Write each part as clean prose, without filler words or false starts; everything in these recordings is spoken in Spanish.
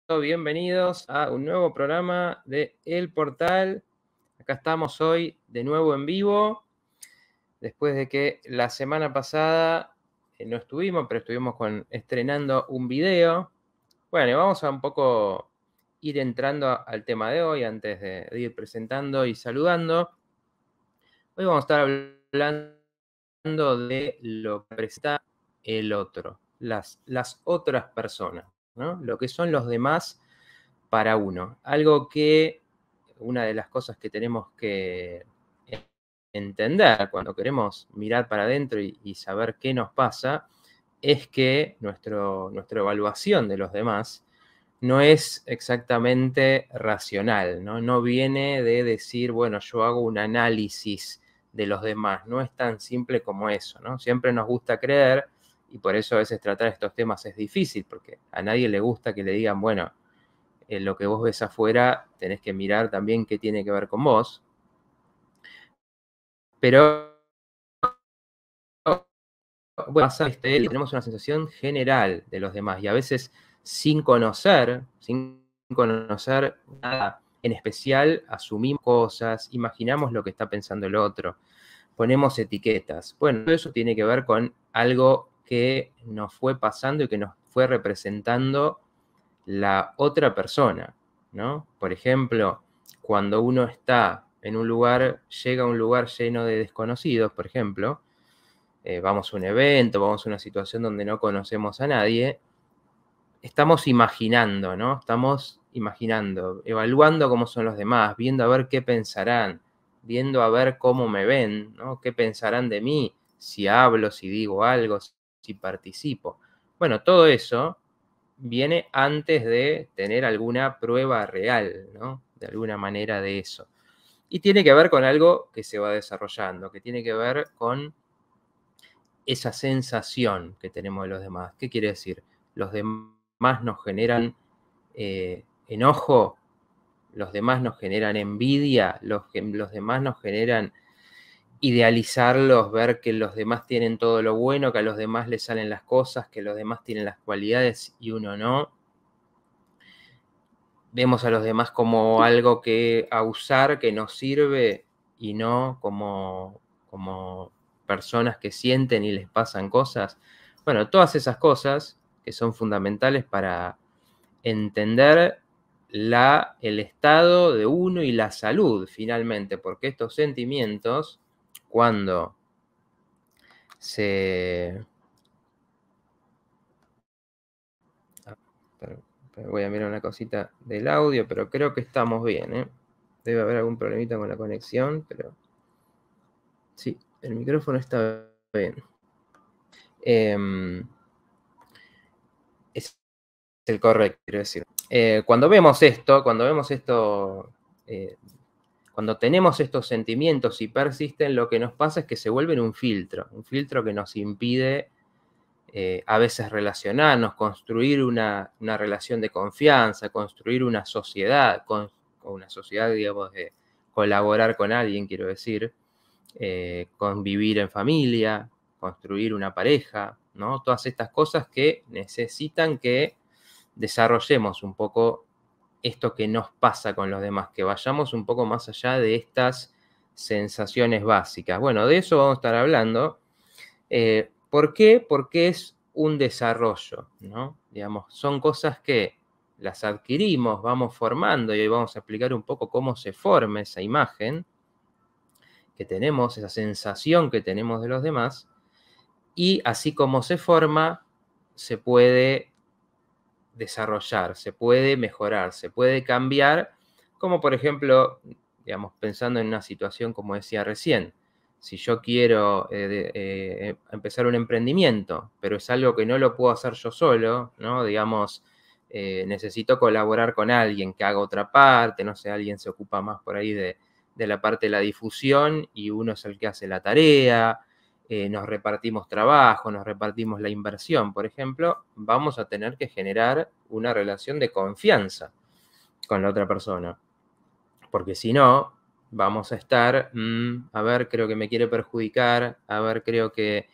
Bienvenidos a un nuevo programa de El Portal. Acá estamos hoy de nuevo en vivo, después de que la semana pasada no estuvimos, pero estuvimos estrenando un video. Bueno, y vamos a un poco ir entrando al tema de hoy antes de ir presentando y saludando. Hoy vamos a estar hablando de lo que presenta el otro, las otras personas, ¿no? Lo que son los demás para uno. Algo que, una de las cosas que tenemos que entender cuando queremos mirar para adentro y saber qué nos pasa, es que nuestra evaluación de los demás no es exactamente racional, ¿no? No viene de decir, bueno, yo hago un análisis de los demás, no es tan simple como eso, ¿no? Siempre nos gusta creer, y por eso a veces tratar estos temas es difícil, porque a nadie le gusta que le digan, bueno, lo que vos ves afuera tenés que mirar también qué tiene que ver con vos. Pero bueno, tenemos una sensación general de los demás y a veces sin conocer nada en especial, asumimos cosas, imaginamos lo que está pensando el otro, ponemos etiquetas. Bueno, todo eso tiene que ver con algo que nos fue pasando y que nos fue representando la otra persona, ¿no? Por ejemplo, cuando uno está en un lugar, llega a un lugar lleno de desconocidos, por ejemplo, vamos a un evento, vamos a una situación donde no conocemos a nadie, estamos imaginando, ¿no? Estamos imaginando, evaluando cómo son los demás, viendo a ver qué pensarán, viendo a ver cómo me ven, ¿no? ¿Qué pensarán de mí? Si hablo, si digo algo, si participo. Bueno, todo eso viene antes de tener alguna prueba real, ¿no? De alguna manera de eso. Y tiene que ver con algo que se va desarrollando, que tiene que ver con esa sensación que tenemos de los demás. ¿Qué quiere decir? Los demás nos generan enojo, los demás nos generan envidia, los demás nos generan idealizarlos, ver que los demás tienen todo lo bueno, que a los demás les salen las cosas, que los demás tienen las cualidades y uno no. Vemos a los demás como algo a usar, que nos sirve, y no como personas que sienten y les pasan cosas. Bueno, todas esas cosas que son fundamentales para entender el estado de uno y la salud, finalmente, porque estos sentimientos, cuando se... Voy a mirar una cosita del audio, pero creo que estamos bien, ¿eh? Debe haber algún problemita con la conexión, pero sí, el micrófono está bien. Es el correcto, quiero decir. Cuando vemos esto, cuando tenemos estos sentimientos y persisten, lo que nos pasa es que se vuelven un filtro que nos impide a veces relacionarnos, construir una relación de confianza, construir una sociedad, digamos, de colaborar con alguien, quiero decir, convivir en familia, construir una pareja, ¿no? Todas estas cosas que necesitan que desarrollemos un poco esto que nos pasa con los demás, que vayamos un poco más allá de estas sensaciones básicas. Bueno, de eso vamos a estar hablando. ¿Por qué? Porque es un desarrollo, ¿no? Digamos, son cosas que las adquirimos, vamos formando, y hoy vamos a explicar un poco cómo se forma esa imagen que tenemos, esa sensación que tenemos de los demás, y así como se forma, se puede desarrollar, se puede mejorar, se puede cambiar, como por ejemplo, digamos, pensando en una situación como decía recién, si yo quiero empezar un emprendimiento, pero es algo que no lo puedo hacer yo solo, ¿no? Digamos, necesito colaborar con alguien que haga otra parte, no sé, alguien se ocupa más por ahí de la parte de la difusión y uno es el que hace la tarea, nos repartimos trabajo, nos repartimos la inversión, por ejemplo, vamos a tener que generar una relación de confianza con la otra persona. Porque si no, vamos a estar, a ver, creo que me quiere perjudicar, a ver, creo que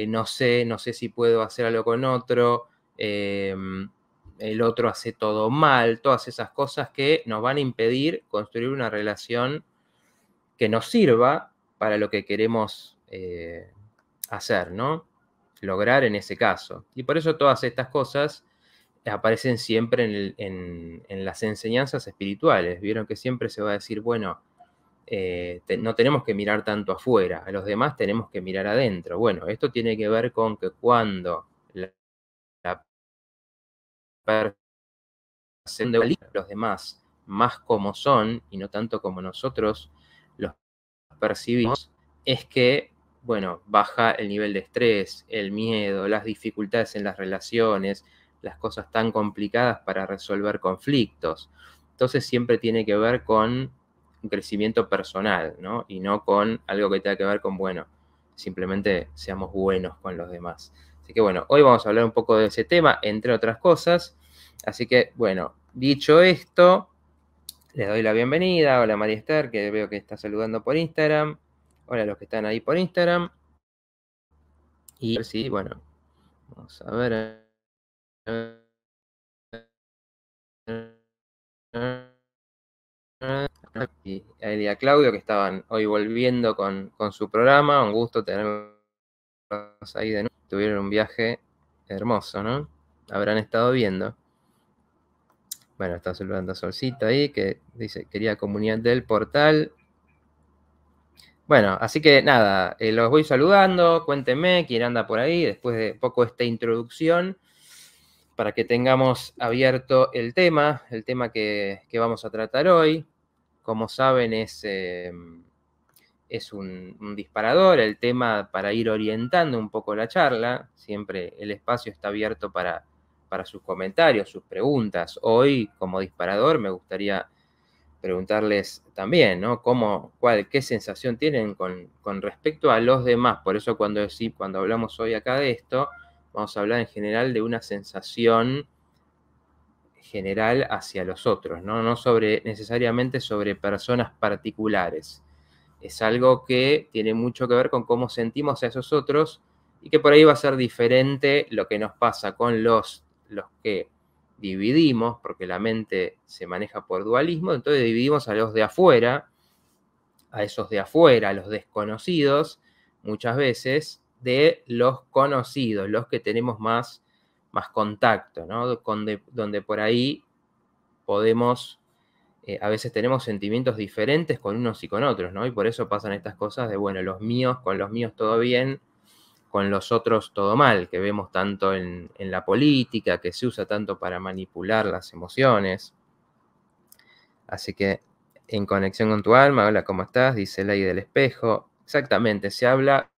no sé si puedo hacer algo con otro, el otro hace todo mal, todas esas cosas que nos van a impedir construir una relación que nos sirva para lo que queremos hacer, ¿no? Lograr en ese caso. Y por eso todas estas cosas aparecen siempre en las enseñanzas espirituales. Vieron que siempre se va a decir, bueno, no tenemos que mirar tanto afuera, a los demás tenemos que mirar adentro. Bueno, esto tiene que ver con que cuando la percepción de los demás más como son y no tanto como nosotros los percibimos, es que, bueno, baja el nivel de estrés, el miedo, las dificultades en las relaciones, las cosas tan complicadas para resolver conflictos. Entonces siempre tiene que ver con un crecimiento personal, ¿no? Y no con algo que tenga que ver con, bueno, simplemente seamos buenos con los demás. Así que bueno, hoy vamos a hablar un poco de ese tema, entre otras cosas. Así que, bueno, dicho esto, les doy la bienvenida. Hola María Esther, que veo que está saludando por Instagram. Hola a los que están ahí por Instagram. Y a ver si, bueno, vamos a ver. Y a él y a Claudio, que estaban hoy volviendo con su programa. Un gusto tenerlos ahí de nuevo. Tuvieron un viaje hermoso, ¿no? Habrán estado viendo. Bueno, está saludando a Solcita ahí, que dice, quería comunidad del portal. Bueno, así que nada, los voy saludando, cuéntenme quién anda por ahí, después de poco esta introducción, para que tengamos abierto el tema que vamos a tratar hoy. Como saben, es un disparador, el tema para ir orientando un poco la charla. Siempre el espacio está abierto para sus comentarios, sus preguntas. Hoy, como disparador, me gustaría preguntarles también, ¿no? ¿Qué sensación tienen con respecto a los demás? Por eso cuando hablamos hoy acá de esto, vamos a hablar en general de una sensación general hacia los otros, ¿no? No necesariamente sobre personas particulares. Es algo que tiene mucho que ver con cómo sentimos a esos otros y que por ahí va a ser diferente lo que nos pasa con los que dividimos, porque la mente se maneja por dualismo, entonces dividimos a los de afuera, a esos de afuera, a los desconocidos, muchas veces, de los conocidos, los que tenemos más contacto, ¿no? Donde por ahí podemos, a veces tenemos sentimientos diferentes con unos y con otros, ¿no? Y por eso pasan estas cosas de, bueno, con los míos todo bien, con los otros todo mal, que vemos tanto en la política, que se usa tanto para manipular las emociones. Así que, en conexión con tu alma, hola, ¿cómo estás? Dice Ley del Espejo. Exactamente, se habla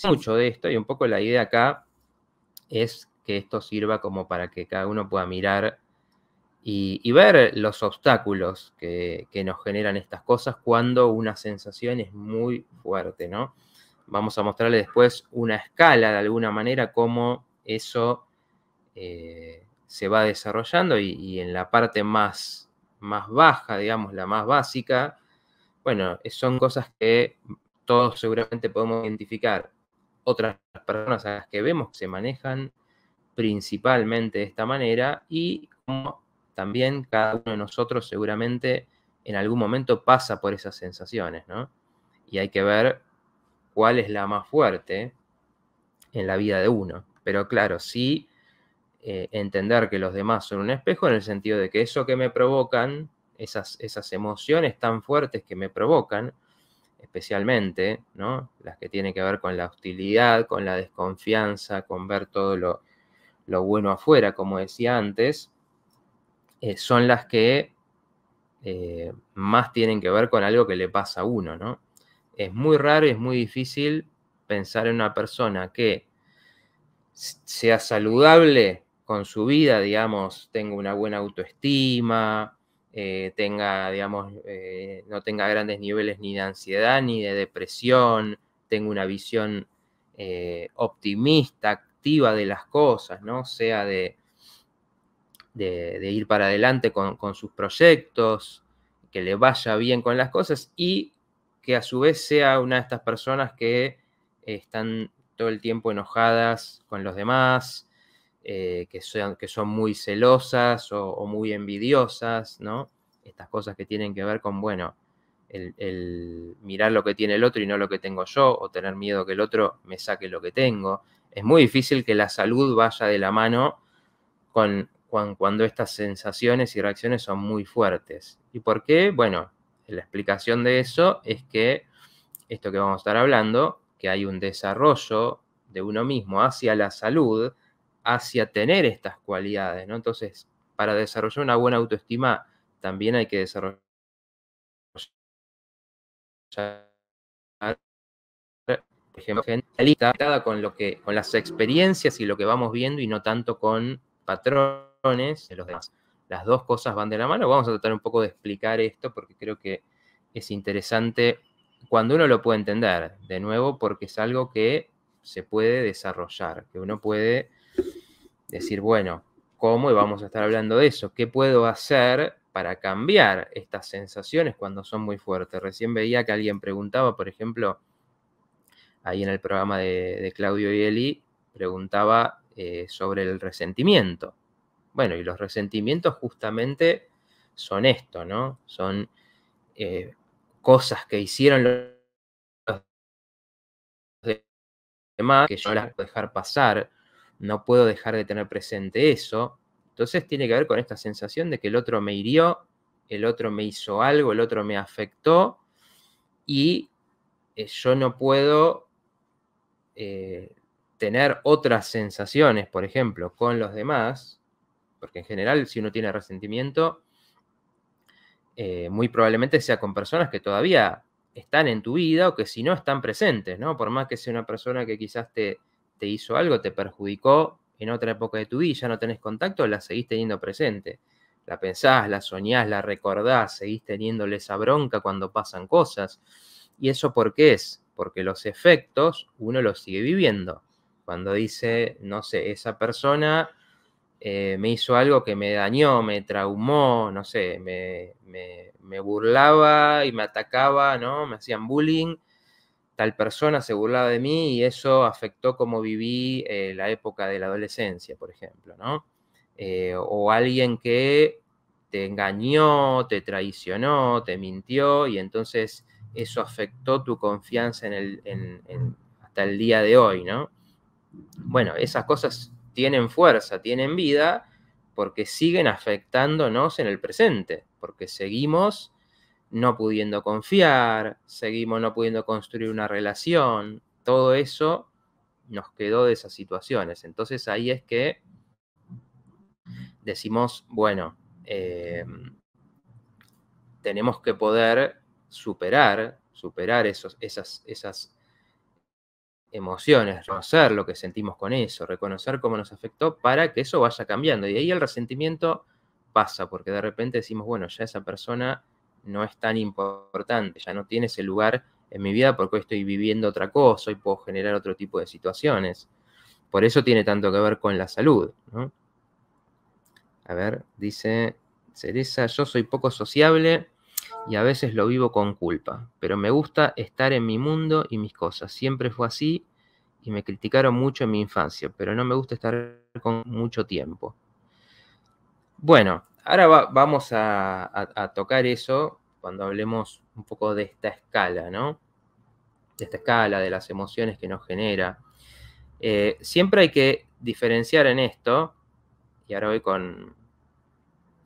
mucho de esto y un poco la idea acá es que esto sirva como para que cada uno pueda mirar y ver los obstáculos que nos generan estas cosas cuando una sensación es muy fuerte, ¿no? Vamos a mostrarle después una escala de alguna manera cómo eso se va desarrollando y en la parte más baja, digamos, la más básica, bueno, son cosas que todos seguramente podemos identificar. Otras personas a las que vemos que se manejan principalmente de esta manera y como también cada uno de nosotros seguramente en algún momento pasa por esas sensaciones, ¿no? Y hay que ver cuál es la más fuerte en la vida de uno. Pero claro, sí entender que los demás son un espejo en el sentido de que eso que me provocan, esas emociones tan fuertes que me provocan, especialmente, ¿no? Las que tienen que ver con la hostilidad, con la desconfianza, con ver todo lo bueno afuera, como decía antes, son las que más tienen que ver con algo que le pasa a uno, ¿no? Es muy raro y es muy difícil pensar en una persona que sea saludable con su vida, digamos, tenga una buena autoestima, digamos, no tenga grandes niveles ni de ansiedad ni de depresión, tenga una visión optimista, activa de las cosas, ¿no? Sea de ir para adelante con sus proyectos, que le vaya bien con las cosas y que a su vez sea una de estas personas que están todo el tiempo enojadas con los demás, que son muy celosas o muy envidiosas, ¿no? Estas cosas que tienen que ver con, bueno, el mirar lo que tiene el otro y no lo que tengo yo, o tener miedo que el otro me saque lo que tengo. Es muy difícil que la salud vaya de la mano cuando estas sensaciones y reacciones son muy fuertes. ¿Y por qué? Bueno, la explicación de eso es que esto que vamos a estar hablando, que hay un desarrollo de uno mismo hacia la salud, hacia tener estas cualidades, ¿no? Entonces, para desarrollar una buena autoestima, también hay que desarrollar por ejemplo, gente con las experiencias y lo que vamos viendo y no tanto con patrones de los demás. Las dos cosas van de la mano. Vamos a tratar un poco de explicar esto porque creo que es interesante cuando uno lo puede entender, de nuevo, porque es algo que se puede desarrollar, que uno puede decir, bueno, ¿cómo? Y vamos a estar hablando de eso. ¿Qué puedo hacer para cambiar estas sensaciones cuando son muy fuertes? Recién veía que alguien preguntaba, por ejemplo, ahí en el programa de Claudio y Eli, preguntaba sobre el resentimiento. Bueno, y los resentimientos justamente son esto, ¿no? Son cosas que hicieron los demás que yo no las puedo dejar pasar, no puedo dejar de tener presente eso. Entonces tiene que ver con esta sensación de que el otro me hirió, el otro me hizo algo, el otro me afectó y yo no puedo tener otras sensaciones, por ejemplo, con los demás, porque en general si uno tiene resentimiento, muy probablemente sea con personas que todavía están en tu vida o que si no están presentes, ¿no? Por más que sea una persona que quizás te hizo algo, te perjudicó en otra época de tu vida y ya no tenés contacto, la seguís teniendo presente. La pensás, la soñás, la recordás, seguís teniéndole esa bronca cuando pasan cosas. ¿Y eso por qué es? Porque los efectos uno los sigue viviendo. Cuando dice, no sé, esa persona me hizo algo que me dañó, me traumó, no sé, me burlaba y me atacaba, ¿no? Me hacían bullying, tal persona se burlaba de mí y eso afectó cómo viví la época de la adolescencia, por ejemplo, ¿no? O alguien que te engañó, te traicionó, te mintió y entonces eso afectó tu confianza hasta el día de hoy, ¿no? Bueno, esas cosas tienen fuerza, tienen vida, porque siguen afectándonos en el presente, porque seguimos no pudiendo confiar, seguimos no pudiendo construir una relación, todo eso nos quedó de esas situaciones. Entonces ahí es que decimos, bueno, tenemos que poder superar esas emociones, reconocer lo que sentimos con eso, reconocer cómo nos afectó para que eso vaya cambiando. Y ahí el resentimiento pasa, porque de repente decimos, bueno, ya esa persona no es tan importante, ya no tiene ese lugar en mi vida porque hoy estoy viviendo otra cosa, hoy puedo generar otro tipo de situaciones. Por eso tiene tanto que ver con la salud, ¿no? A ver, dice Cereza, yo soy poco sociable y a veces lo vivo con culpa, pero me gusta estar en mi mundo y mis cosas. Siempre fue así y me criticaron mucho en mi infancia, pero no me gusta estar con mucho tiempo. Bueno, ahora vamos a tocar eso cuando hablemos un poco de esta escala, ¿no? De esta escala, de las emociones que nos genera. Siempre hay que diferenciar en esto, y ahora voy con,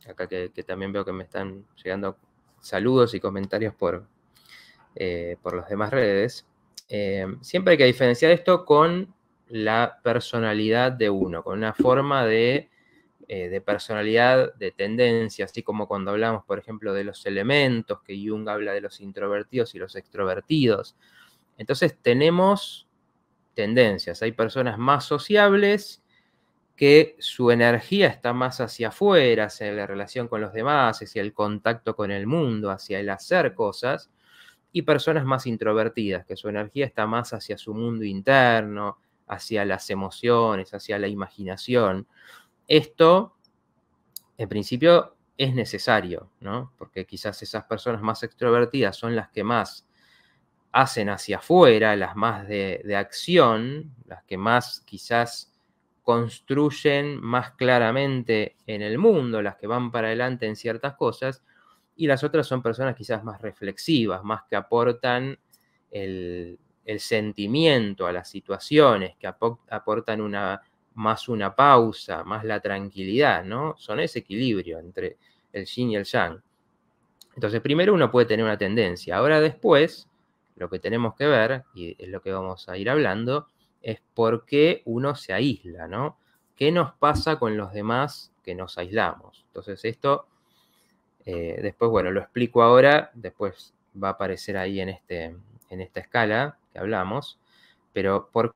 acá que también veo que me están llegando saludos y comentarios por las demás redes. Siempre hay que diferenciar esto con la personalidad de uno, con una forma de personalidad, de tendencia, así como cuando hablamos, por ejemplo, de los elementos, que Jung habla de los introvertidos y los extrovertidos. Entonces tenemos tendencias, hay personas más sociables que su energía está más hacia afuera, hacia la relación con los demás, hacia el contacto con el mundo, hacia el hacer cosas, y personas más introvertidas, que su energía está más hacia su mundo interno, hacia las emociones, hacia la imaginación. Esto, en principio, es necesario, ¿no? Porque quizás esas personas más extrovertidas son las que más hacen hacia afuera, las más de acción, las que más quizás construyen más claramente en el mundo, las que van para adelante en ciertas cosas, y las otras son personas quizás más reflexivas, más que aportan el sentimiento a las situaciones, que aportan más una pausa, más la tranquilidad, ¿no? Son ese equilibrio entre el yin y el yang. Entonces, primero uno puede tener una tendencia. Ahora después, lo que tenemos que ver, y es lo que vamos a ir hablando, es por qué uno se aísla, ¿no? ¿Qué nos pasa con los demás que nos aislamos? Entonces, esto, después, bueno, lo explico ahora, después va a aparecer ahí en esta escala que hablamos, pero ¿por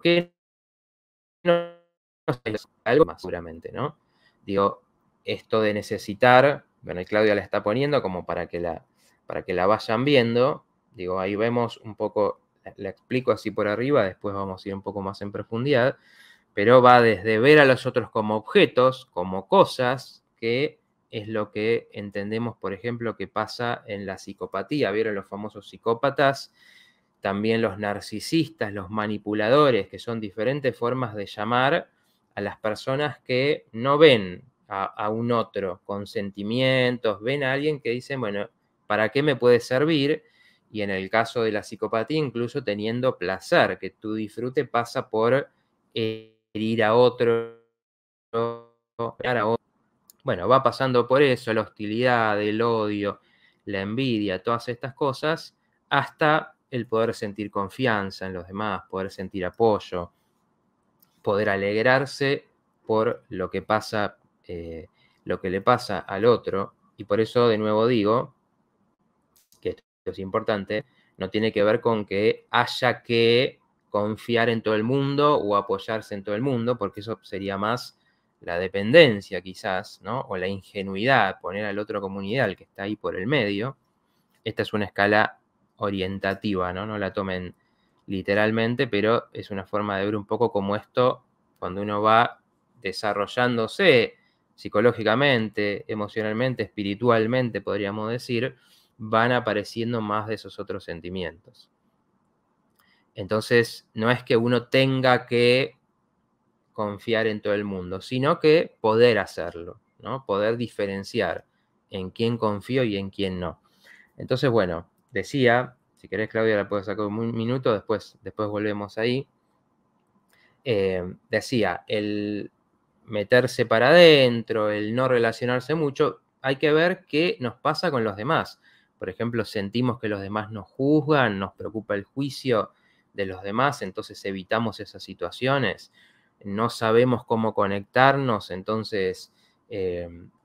qué no nos aislamos? Algo más, seguramente, ¿no? Digo, esto de necesitar, bueno, y Claudia la está poniendo como para que la vayan viendo. Digo, ahí vemos un poco, la explico así por arriba, después vamos a ir un poco más en profundidad, pero va desde ver a los otros como objetos, como cosas, que es lo que entendemos, por ejemplo, que pasa en la psicopatía. ¿Vieron los famosos psicópatas? También los narcisistas, los manipuladores, que son diferentes formas de llamar a las personas que no ven a un otro con sentimientos, ven a alguien que dicen, bueno, ¿para qué me puede servir? Y en el caso de la psicopatía, incluso teniendo placer, que tu disfrute pasa por herir a otro, bueno, va pasando por eso, la hostilidad, el odio, la envidia, todas estas cosas, hasta el poder sentir confianza en los demás, poder sentir apoyo, poder alegrarse por lo que pasa, lo que le pasa al otro. Y por eso, de nuevo digo, que esto es importante, no tiene que ver con que haya que confiar en todo el mundo o apoyarse en todo el mundo, porque eso sería más la dependencia quizás, ¿no? O la ingenuidad, poner al otro como un ideal que está ahí por el medio. Esta es una escala orientativa, ¿no? No la tomen literalmente, pero es una forma de ver un poco cómo esto, cuando uno va desarrollándose psicológicamente, emocionalmente, espiritualmente, podríamos decir, van apareciendo más de esos otros sentimientos. Entonces, no es que uno tenga que confiar en todo el mundo, sino que poder hacerlo, ¿no? Poder diferenciar en quién confío y en quién no. Entonces, bueno, decía, si querés, Claudia, la puedo sacar un minuto, después volvemos ahí. Decía, el meterse para adentro, el no relacionarse mucho, hay que ver qué nos pasa con los demás. Por ejemplo, sentimos que los demás nos juzgan, nos preocupa el juicio de los demás, entonces evitamos esas situaciones. No sabemos cómo conectarnos, entonces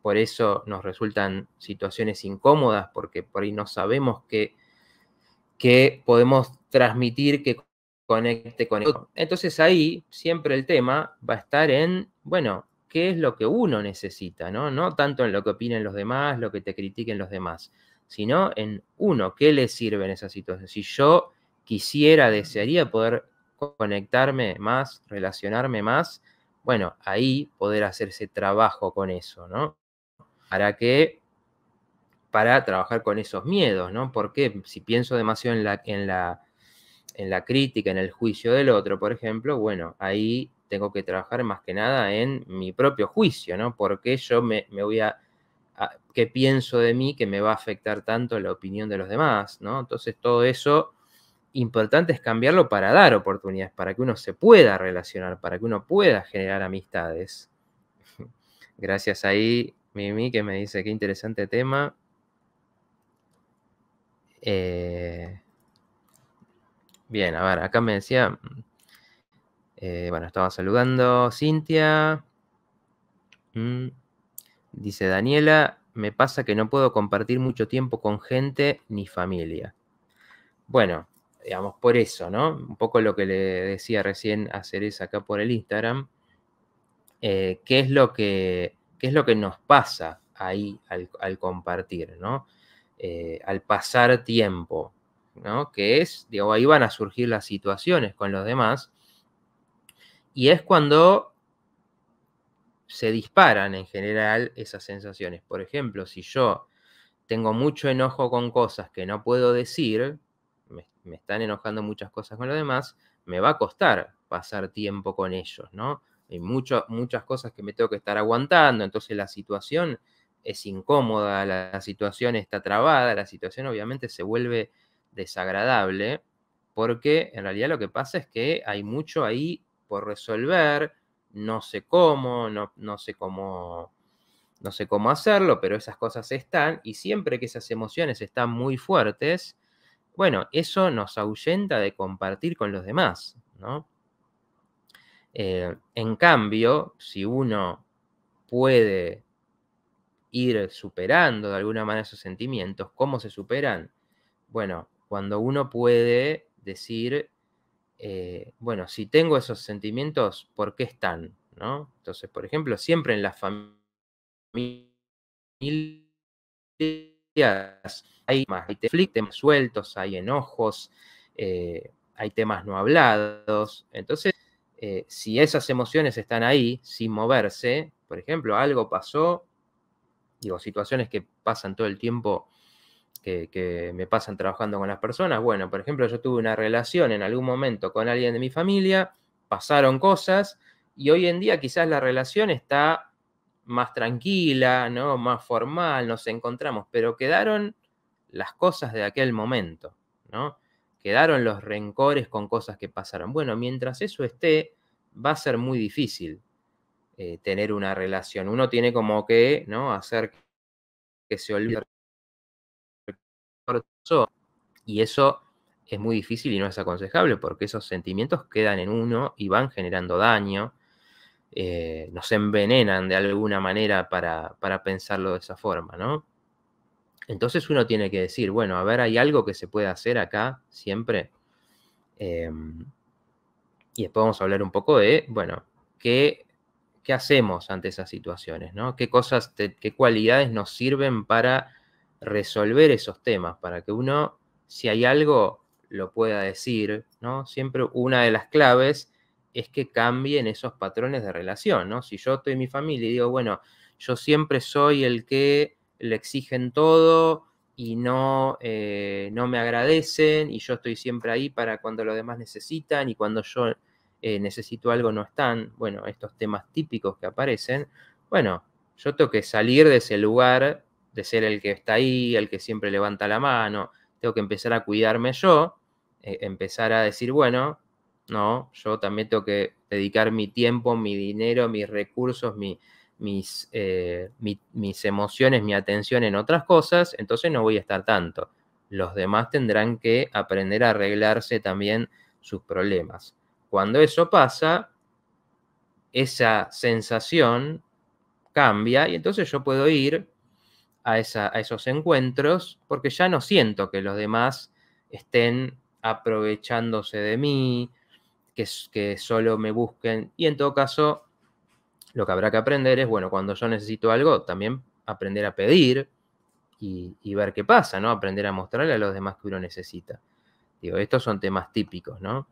por eso nos resultan situaciones incómodas, porque por ahí no sabemos qué podemos transmitir que conecte con el otro. Entonces ahí siempre el tema va a estar en, bueno, qué es lo que uno necesita, ¿no? No tanto en lo que opinen los demás, lo que te critiquen los demás, sino en uno, qué le sirve en esa situación. Si yo quisiera, desearía poder conectarme más, relacionarme más, bueno, ahí poder hacer ese trabajo con eso, ¿no? Para trabajar con esos miedos, ¿no? Porque si pienso demasiado en la crítica, en el juicio del otro, por ejemplo, bueno, ahí tengo que trabajar más que nada en mi propio juicio, ¿no? Porque yo me voy ¿qué pienso de mí que me va a afectar tanto la opinión de los demás, ¿no? Entonces todo eso, importante es cambiarlo para dar oportunidades, para que uno se pueda relacionar, para que uno pueda generar amistades. Gracias ahí, Mimi, que me dice qué interesante tema. Bien, a ver, acá me decía, bueno, estaba saludando Cintia. Dice Daniela, me pasa que no puedo compartir mucho tiempo con gente ni familia. Bueno, digamos, por eso, ¿no? Un poco lo que le decía recién a Cereza acá por el Instagram. ¿Qué es lo que nos pasa ahí al compartir, ¿no? Al pasar tiempo, ¿no? Que es, digo, ahí van a surgir las situaciones con los demás. Y es cuando se disparan en general esas sensaciones. Por ejemplo, si yo tengo mucho enojo con cosas que no puedo decir, me están enojando muchas cosas con los demás, me va a costar pasar tiempo con ellos, ¿no? Hay muchas cosas que me tengo que estar aguantando, entonces la situación es incómoda, la situación está trabada, la situación obviamente se vuelve desagradable, porque en realidad lo que pasa es que hay mucho ahí por resolver, no sé cómo, no sé cómo, no sé cómo hacerlo, pero esas cosas están, y siempre que esas emociones están muy fuertes, bueno, eso nos ahuyenta de compartir con los demás, ¿no? En cambio, si uno puede ir superando de alguna manera esos sentimientos, ¿cómo se superan? Bueno, cuando uno puede decir, bueno, si tengo esos sentimientos, ¿por qué están? ¿No? Entonces, por ejemplo, siempre en las familias hay temas sueltos, hay enojos, hay temas no hablados. Entonces, si esas emociones están ahí sin moverse, por ejemplo, algo pasó, digo, situaciones que pasan todo el tiempo, que me pasan trabajando con las personas. Bueno, por ejemplo, yo tuve una relación en algún momento con alguien de mi familia, pasaron cosas y hoy en día quizás la relación está más tranquila, ¿no? Más formal, nos encontramos, pero quedaron las cosas de aquel momento, ¿no? Quedaron los rencores con cosas que pasaron. Bueno, mientras eso esté, va a ser muy difícil tener una relación. Uno tiene como que, ¿no? Hacer que se olvide. Y eso es muy difícil y no es aconsejable porque esos sentimientos quedan en uno y van generando daño, nos envenenan de alguna manera para pensarlo de esa forma, ¿no? Entonces uno tiene que decir, bueno, a ver, hay algo que se puede hacer acá siempre. Y después vamos a hablar un poco de, bueno, qué hacemos ante esas situaciones, ¿no? ¿Qué cosas, qué cualidades nos sirven para resolver esos temas? Para que uno, si hay algo, lo pueda decir, ¿no? Siempre una de las claves es que cambien esos patrones de relación, ¿no? Si yo estoy en mi familia y digo, bueno, yo siempre soy el que le exigen todo y no me agradecen y yo estoy siempre ahí para cuando los demás necesitan y cuando yo necesito algo no están, bueno, estos temas típicos que aparecen, bueno, yo tengo que salir de ese lugar, de ser el que está ahí, el que siempre levanta la mano, tengo que empezar a cuidarme yo, empezar a decir, bueno, no, yo también tengo que dedicar mi tiempo, mi dinero, mis recursos, mis emociones, mi atención en otras cosas, entonces no voy a estar tanto. Los demás tendrán que aprender a arreglarse también sus problemas. Cuando eso pasa, esa sensación cambia y entonces yo puedo ir a esos encuentros porque ya no siento que los demás estén aprovechándose de mí, que solo me busquen. Y en todo caso, lo que habrá que aprender es, bueno, cuando yo necesito algo, también aprender a pedir y ver qué pasa, ¿no? Aprender a mostrarle a los demás que uno necesita. Digo, estos son temas típicos, ¿no?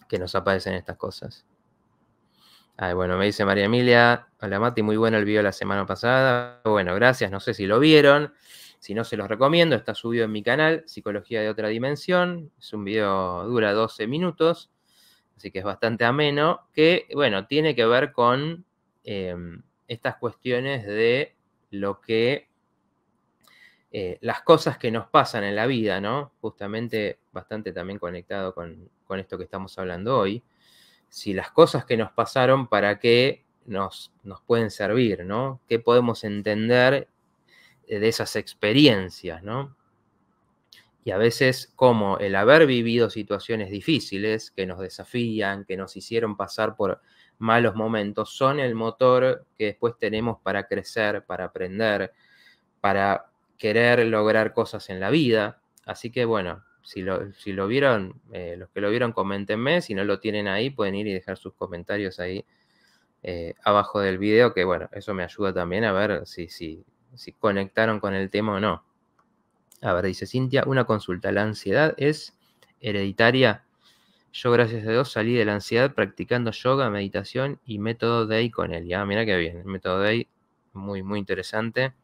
Que nos aparecen estas cosas. Ay, bueno, me dice María Emilia, hola Mati, muy bueno el video de la semana pasada. Bueno, gracias, no sé si lo vieron. Si no, se los recomiendo, está subido en mi canal, Psicología de Otra Dimensión. Es un video, dura 12 minutos, así que es bastante ameno, que, bueno, tiene que ver con estas cuestiones de lo que, las cosas que nos pasan en la vida, ¿no? Justamente bastante también conectado con esto que estamos hablando hoy. Si las cosas que nos pasaron, ¿para qué nos pueden servir, ¿no? ¿Qué podemos entender de esas experiencias, ¿no? Y a veces como el haber vivido situaciones difíciles que nos desafían, que nos hicieron pasar por malos momentos, son el motor que después tenemos para crecer, para aprender, para querer lograr cosas en la vida. Así que bueno, si lo vieron, los que lo vieron, coméntenme. Si no lo tienen ahí, pueden ir y dejar sus comentarios ahí abajo del video, que bueno, eso me ayuda también a ver si conectaron con el tema o no. A ver, dice Cintia, una consulta. ¿La ansiedad es hereditaria? Yo, gracias a Dios, salí de la ansiedad practicando yoga, meditación y método Day con él. Ya, mira qué bien. El método Day, muy, muy interesante.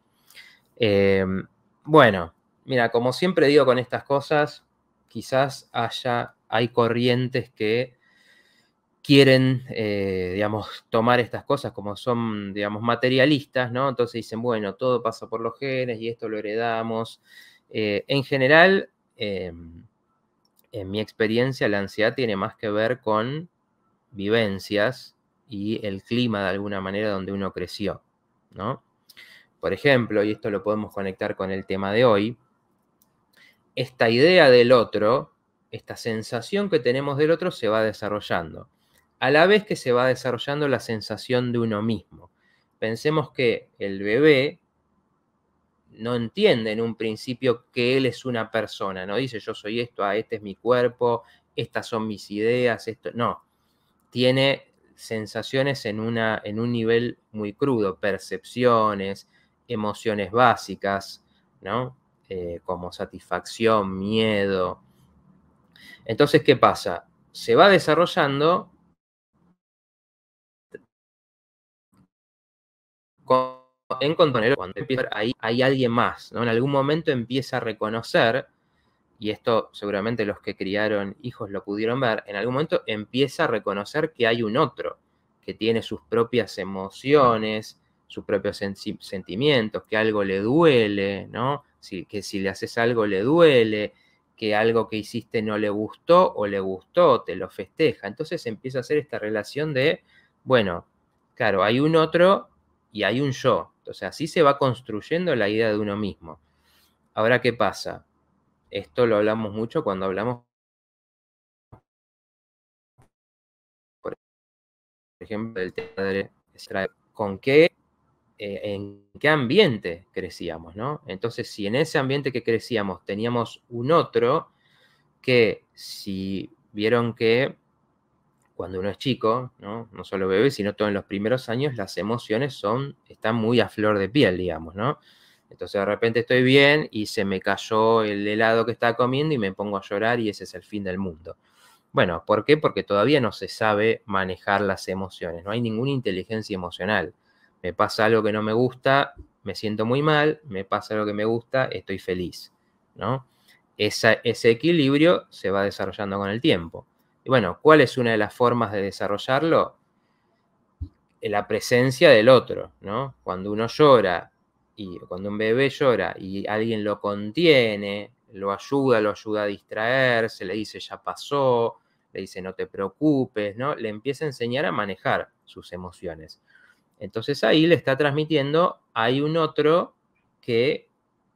Bueno, mira, como siempre digo con estas cosas, quizás haya hay corrientes que quieren, digamos, tomar estas cosas como son, digamos, materialistas, ¿no? Entonces dicen, bueno, todo pasa por los genes y esto lo heredamos. En general, en mi experiencia, la ansiedad tiene más que ver con vivencias y el clima de alguna manera donde uno creció, ¿no? Por ejemplo, y esto lo podemos conectar con el tema de hoy, esta idea del otro, esta sensación que tenemos del otro se va desarrollando, a la vez que se va desarrollando la sensación de uno mismo. Pensemos que el bebé no entiende en un principio que él es una persona, no dice yo soy esto, este es mi cuerpo, estas son mis ideas, esto, no. Tiene sensaciones en un nivel muy crudo, percepciones, emociones básicas, ¿no? Como satisfacción, miedo. Entonces, ¿qué pasa? Se va desarrollando en contenedor, cuando empieza, ahí hay alguien más, ¿no? En algún momento empieza a reconocer, y esto seguramente los que criaron hijos lo pudieron ver, en algún momento empieza a reconocer que hay un otro, que tiene sus propias emociones, sus propios sentimientos, que algo le duele, ¿no? Que si le haces algo le duele, que algo que hiciste no le gustó o le gustó, te lo festeja. Entonces empieza a hacer esta relación de, bueno, claro, hay un otro y hay un yo. Entonces así se va construyendo la idea de uno mismo. Ahora, ¿qué pasa? Esto lo hablamos mucho cuando hablamos, por ejemplo, del tema de con qué, en qué ambiente crecíamos, ¿no? Entonces, si en ese ambiente que crecíamos teníamos un otro, que si vieron que cuando uno es chico, ¿no? No solo bebé, sino todo en los primeros años, las emociones están muy a flor de piel, digamos, ¿no? Entonces de repente estoy bien y se me cayó el helado que estaba comiendo y me pongo a llorar y ese es el fin del mundo. Bueno, ¿por qué? Porque todavía no se sabe manejar las emociones, no hay ninguna inteligencia emocional. Me pasa algo que no me gusta, me siento muy mal, me pasa algo que me gusta, estoy feliz, ¿no? Ese equilibrio se va desarrollando con el tiempo. Y bueno, ¿cuál es una de las formas de desarrollarlo? La presencia del otro, ¿no? Cuando uno llora y cuando un bebé llora y alguien lo contiene, lo ayuda a distraerse, le dice ya pasó, le dice no te preocupes, ¿no? Le empieza a enseñar a manejar sus emociones. Entonces ahí le está transmitiendo, hay un otro que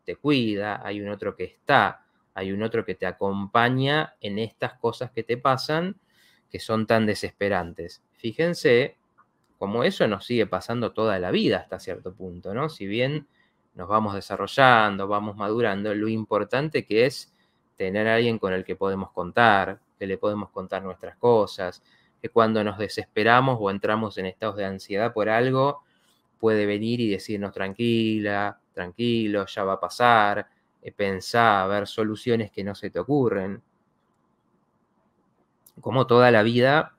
te cuida, hay un otro que está, hay un otro que te acompaña en estas cosas que te pasan, que son tan desesperantes. Fíjense cómo eso nos sigue pasando toda la vida hasta cierto punto, ¿no? Si bien nos vamos desarrollando, vamos madurando, lo importante que es tener a alguien con el que podemos contar, que le podemos contar nuestras cosas, que cuando nos desesperamos o entramos en estados de ansiedad por algo, puede venir y decirnos tranquila, tranquilo, ya va a pasar, pensá, ver soluciones que no se te ocurren. Como toda la vida,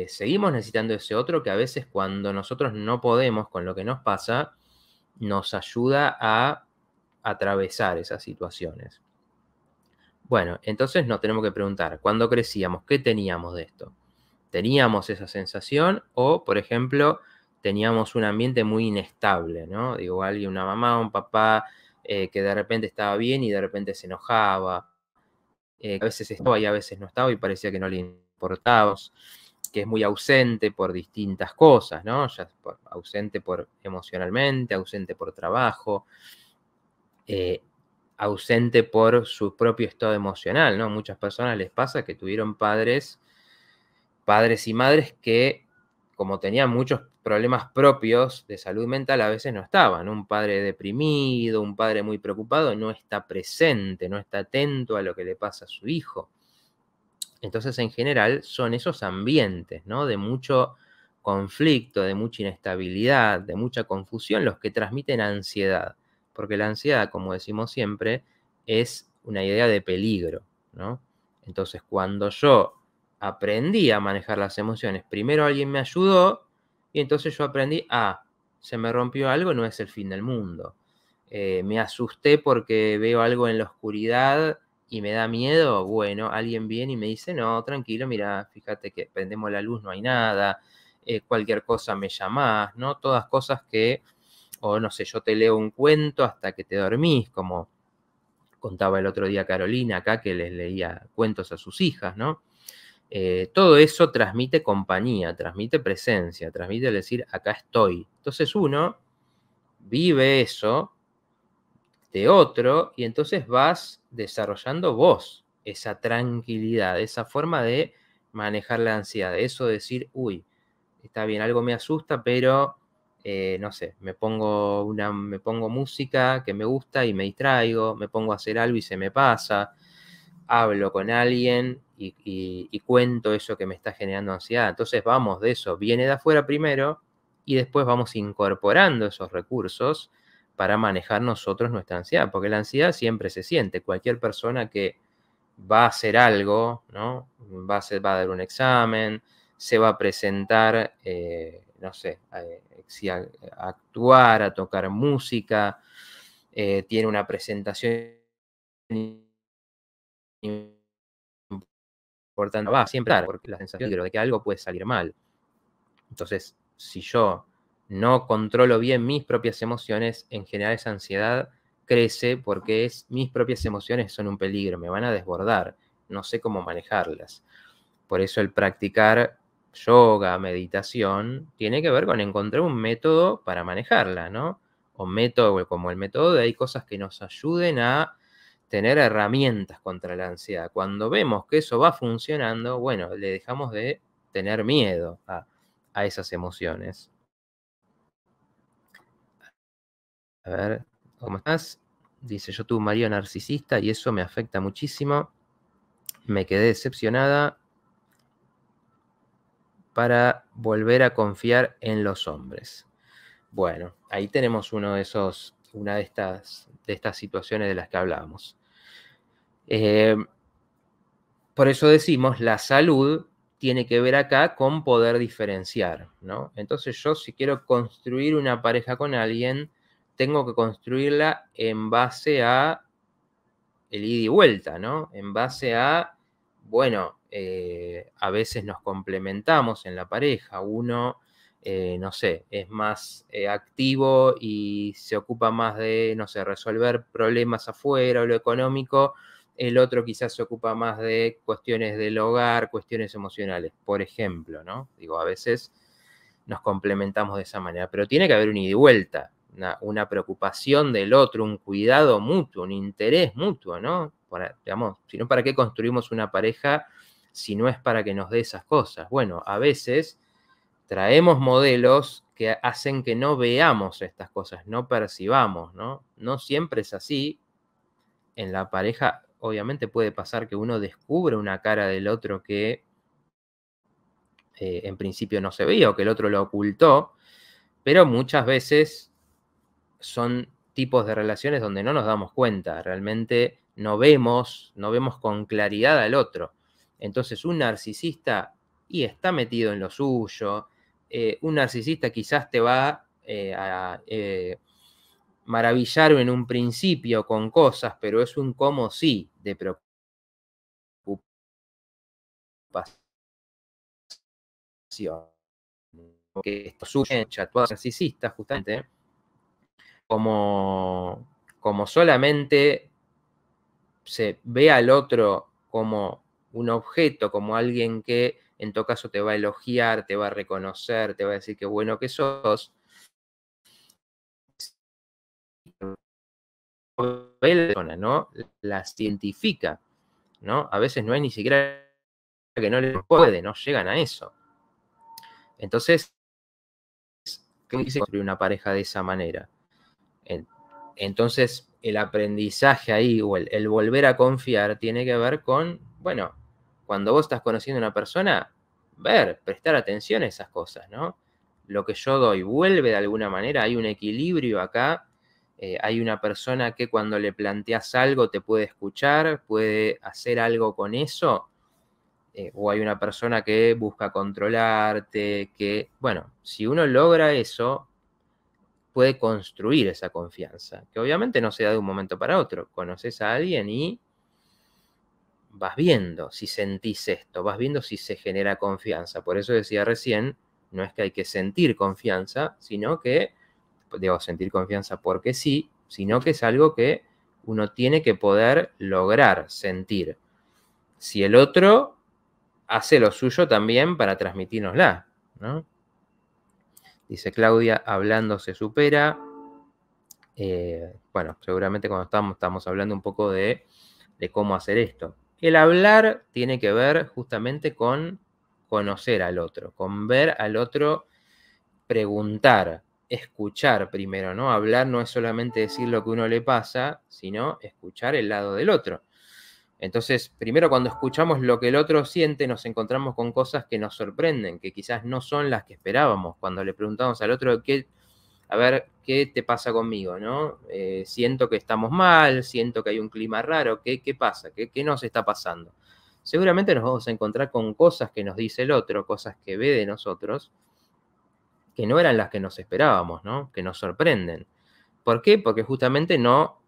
seguimos necesitando ese otro que a veces cuando nosotros no podemos con lo que nos pasa, nos ayuda a atravesar esas situaciones. Bueno, entonces nos tenemos que preguntar, cuando crecíamos, ¿qué teníamos de esto? ¿Teníamos esa sensación o, por ejemplo, teníamos un ambiente muy inestable, ¿no? Digo, alguien, una mamá, un papá, que de repente estaba bien y de repente se enojaba, a veces estaba y a veces no estaba y parecía que no le importaba, que es muy ausente por distintas cosas, ¿no? Ya ausente por emocionalmente, ausente por trabajo, eh, ausente por su propio estado emocional, ¿no? Muchas personas les pasa que tuvieron padres y madres que, como tenían muchos problemas propios de salud mental, a veces no estaban. Un padre deprimido, un padre muy preocupado, no está presente, no está atento a lo que le pasa a su hijo. Entonces, en general, son esos ambientes, ¿no? De mucho conflicto, de mucha inestabilidad, de mucha confusión, los que transmiten ansiedad. Porque la ansiedad, como decimos siempre, es una idea de peligro, ¿no? Entonces, cuando yo aprendí a manejar las emociones, primero alguien me ayudó y entonces yo aprendí, se me rompió algo, no es el fin del mundo. Me asusté porque veo algo en la oscuridad y me da miedo, bueno, alguien viene y me dice, no, tranquilo, mira, fíjate que prendemos la luz, no hay nada, cualquier cosa me llamás, ¿no? Todas cosas que, o no sé, yo te leo un cuento hasta que te dormís, como contaba el otro día Carolina acá, que les leía cuentos a sus hijas, ¿no? Todo eso transmite compañía, transmite presencia, transmite el decir, acá estoy. Entonces uno vive eso de otro y entonces vas desarrollando vos esa tranquilidad, esa forma de manejar la ansiedad, eso de decir, uy, está bien, algo me asusta, pero no sé, me pongo música que me gusta y me distraigo, me pongo a hacer algo y se me pasa, hablo con alguien y cuento eso que me está generando ansiedad. Entonces vamos de eso, viene de afuera primero y después vamos incorporando esos recursos para manejar nosotros nuestra ansiedad, porque la ansiedad siempre se siente. Cualquier persona que va a hacer algo, ¿no? Va a dar un examen, se va a presentar, no sé, si a actuar, a tocar música, tiene una presentación importante, va siempre a dar, porque la sensación de que algo puede salir mal. Entonces, si yo no controlo bien mis propias emociones, en general esa ansiedad crece porque mis propias emociones son un peligro, me van a desbordar, no sé cómo manejarlas. Por eso el practicar yoga, meditación, tiene que ver con encontrar un método para manejarla, ¿no? O método como el método hay cosas que nos ayuden a tener herramientas contra la ansiedad. Cuando vemos que eso va funcionando, bueno, le dejamos de tener miedo a esas emociones. A ver, ¿cómo estás? Dice, yo tuve un marido narcisista y eso me afecta muchísimo. Me quedé decepcionada para volver a confiar en los hombres. Bueno, ahí tenemos una de estas situaciones de las que hablábamos. Por eso decimos, la salud tiene que ver acá con poder diferenciar, ¿no? Entonces yo si quiero construir una pareja con alguien, tengo que construirla en base a el ida y vuelta, ¿no? En base a, bueno, a veces nos complementamos en la pareja, uno, no sé, es más activo y se ocupa más de, no sé, resolver problemas afuera o lo económico, el otro quizás se ocupa más de cuestiones del hogar, cuestiones emocionales, por ejemplo, ¿no? Digo, a veces nos complementamos de esa manera, pero tiene que haber un ida y vuelta, una preocupación del otro, un cuidado mutuo, un interés mutuo, ¿no? Digamos, si no, ¿para qué construimos una pareja si no es para que nos dé esas cosas? Bueno, a veces traemos modelos que hacen que no veamos estas cosas, no percibamos, ¿no? No siempre es así. En la pareja, obviamente puede pasar que uno descubre una cara del otro que en principio no se veía o que el otro lo ocultó, pero muchas veces son tipos de relaciones donde no nos damos cuenta, realmente no vemos con claridad al otro. Entonces un narcisista y está metido en lo suyo, un narcisista quizás te va a maravillar en un principio con cosas, pero es un cómo sí de preocupación. Porque esto surge en chatuados narcisistas justamente, como solamente se ve al otro como un objeto, como alguien que en todo caso te va a elogiar, te va a reconocer, te va a decir qué bueno que sos, ve la persona, ¿no? La cientifica, ¿no? A veces no es ni siquiera que no les puede, no llegan a eso. Entonces, ¿qué dice construir una pareja de esa manera? Entonces, el aprendizaje ahí o el volver a confiar tiene que ver con, bueno, cuando vos estás conociendo a una persona, prestar atención a esas cosas, ¿no? Lo que yo doy vuelve de alguna manera, hay un equilibrio acá, hay una persona que cuando le planteas algo te puede escuchar, puede hacer algo con eso, o hay una persona que busca controlarte, que, bueno, si uno logra eso, puede construir esa confianza, que obviamente no se da de un momento para otro. Conoces a alguien y vas viendo si sentís esto, vas viendo si se genera confianza. Por eso decía recién, no es que hay que sentir confianza, sino que, digo, sentir confianza porque sí, sino que es algo que uno tiene que poder lograr sentir. Si el otro hace lo suyo también para transmitírnosla, ¿no? Dice Claudia, hablando se supera. Bueno, seguramente cuando estamos hablando un poco de cómo hacer esto. El hablar tiene que ver justamente con conocer al otro, con ver al otro, preguntar, escuchar primero, ¿no? Hablar no es solamente decir lo que uno le pasa, sino escuchar el lado del otro. Entonces, primero cuando escuchamos lo que el otro siente, nos encontramos con cosas que nos sorprenden, que quizás no son las que esperábamos. Cuando le preguntamos al otro a ver, ¿qué te pasa conmigo, no? Siento que estamos mal, siento que hay un clima raro, ¿qué pasa? ¿Qué nos está pasando? Seguramente nos vamos a encontrar con cosas que nos dice el otro, cosas que ve de nosotros, que no eran las que nos esperábamos, ¿no? Que nos sorprenden. ¿Por qué? Porque justamente no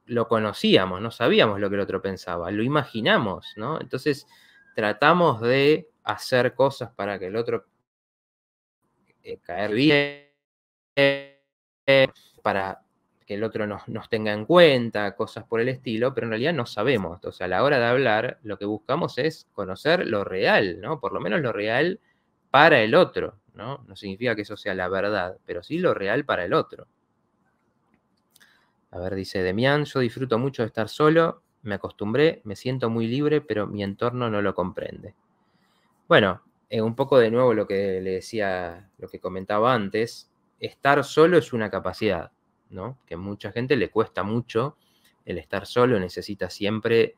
lo conocíamos, no sabíamos lo que el otro pensaba, lo imaginamos, ¿no? Entonces tratamos de hacer cosas para que el otro caer bien, para que el otro nos tenga en cuenta, cosas por el estilo, pero en realidad no sabemos. Entonces, a la hora de hablar, lo que buscamos es conocer lo real, ¿no? Por lo menos lo real para el otro, ¿no? No significa que eso sea la verdad, pero sí lo real para el otro. A ver, dice Demián, yo disfruto mucho de estar solo, me acostumbré, me siento muy libre, pero mi entorno no lo comprende. Bueno, un poco de nuevo lo que le decía, lo que comentaba antes, estar solo es una capacidad, ¿no? Que a mucha gente le cuesta mucho el estar solo, necesita siempre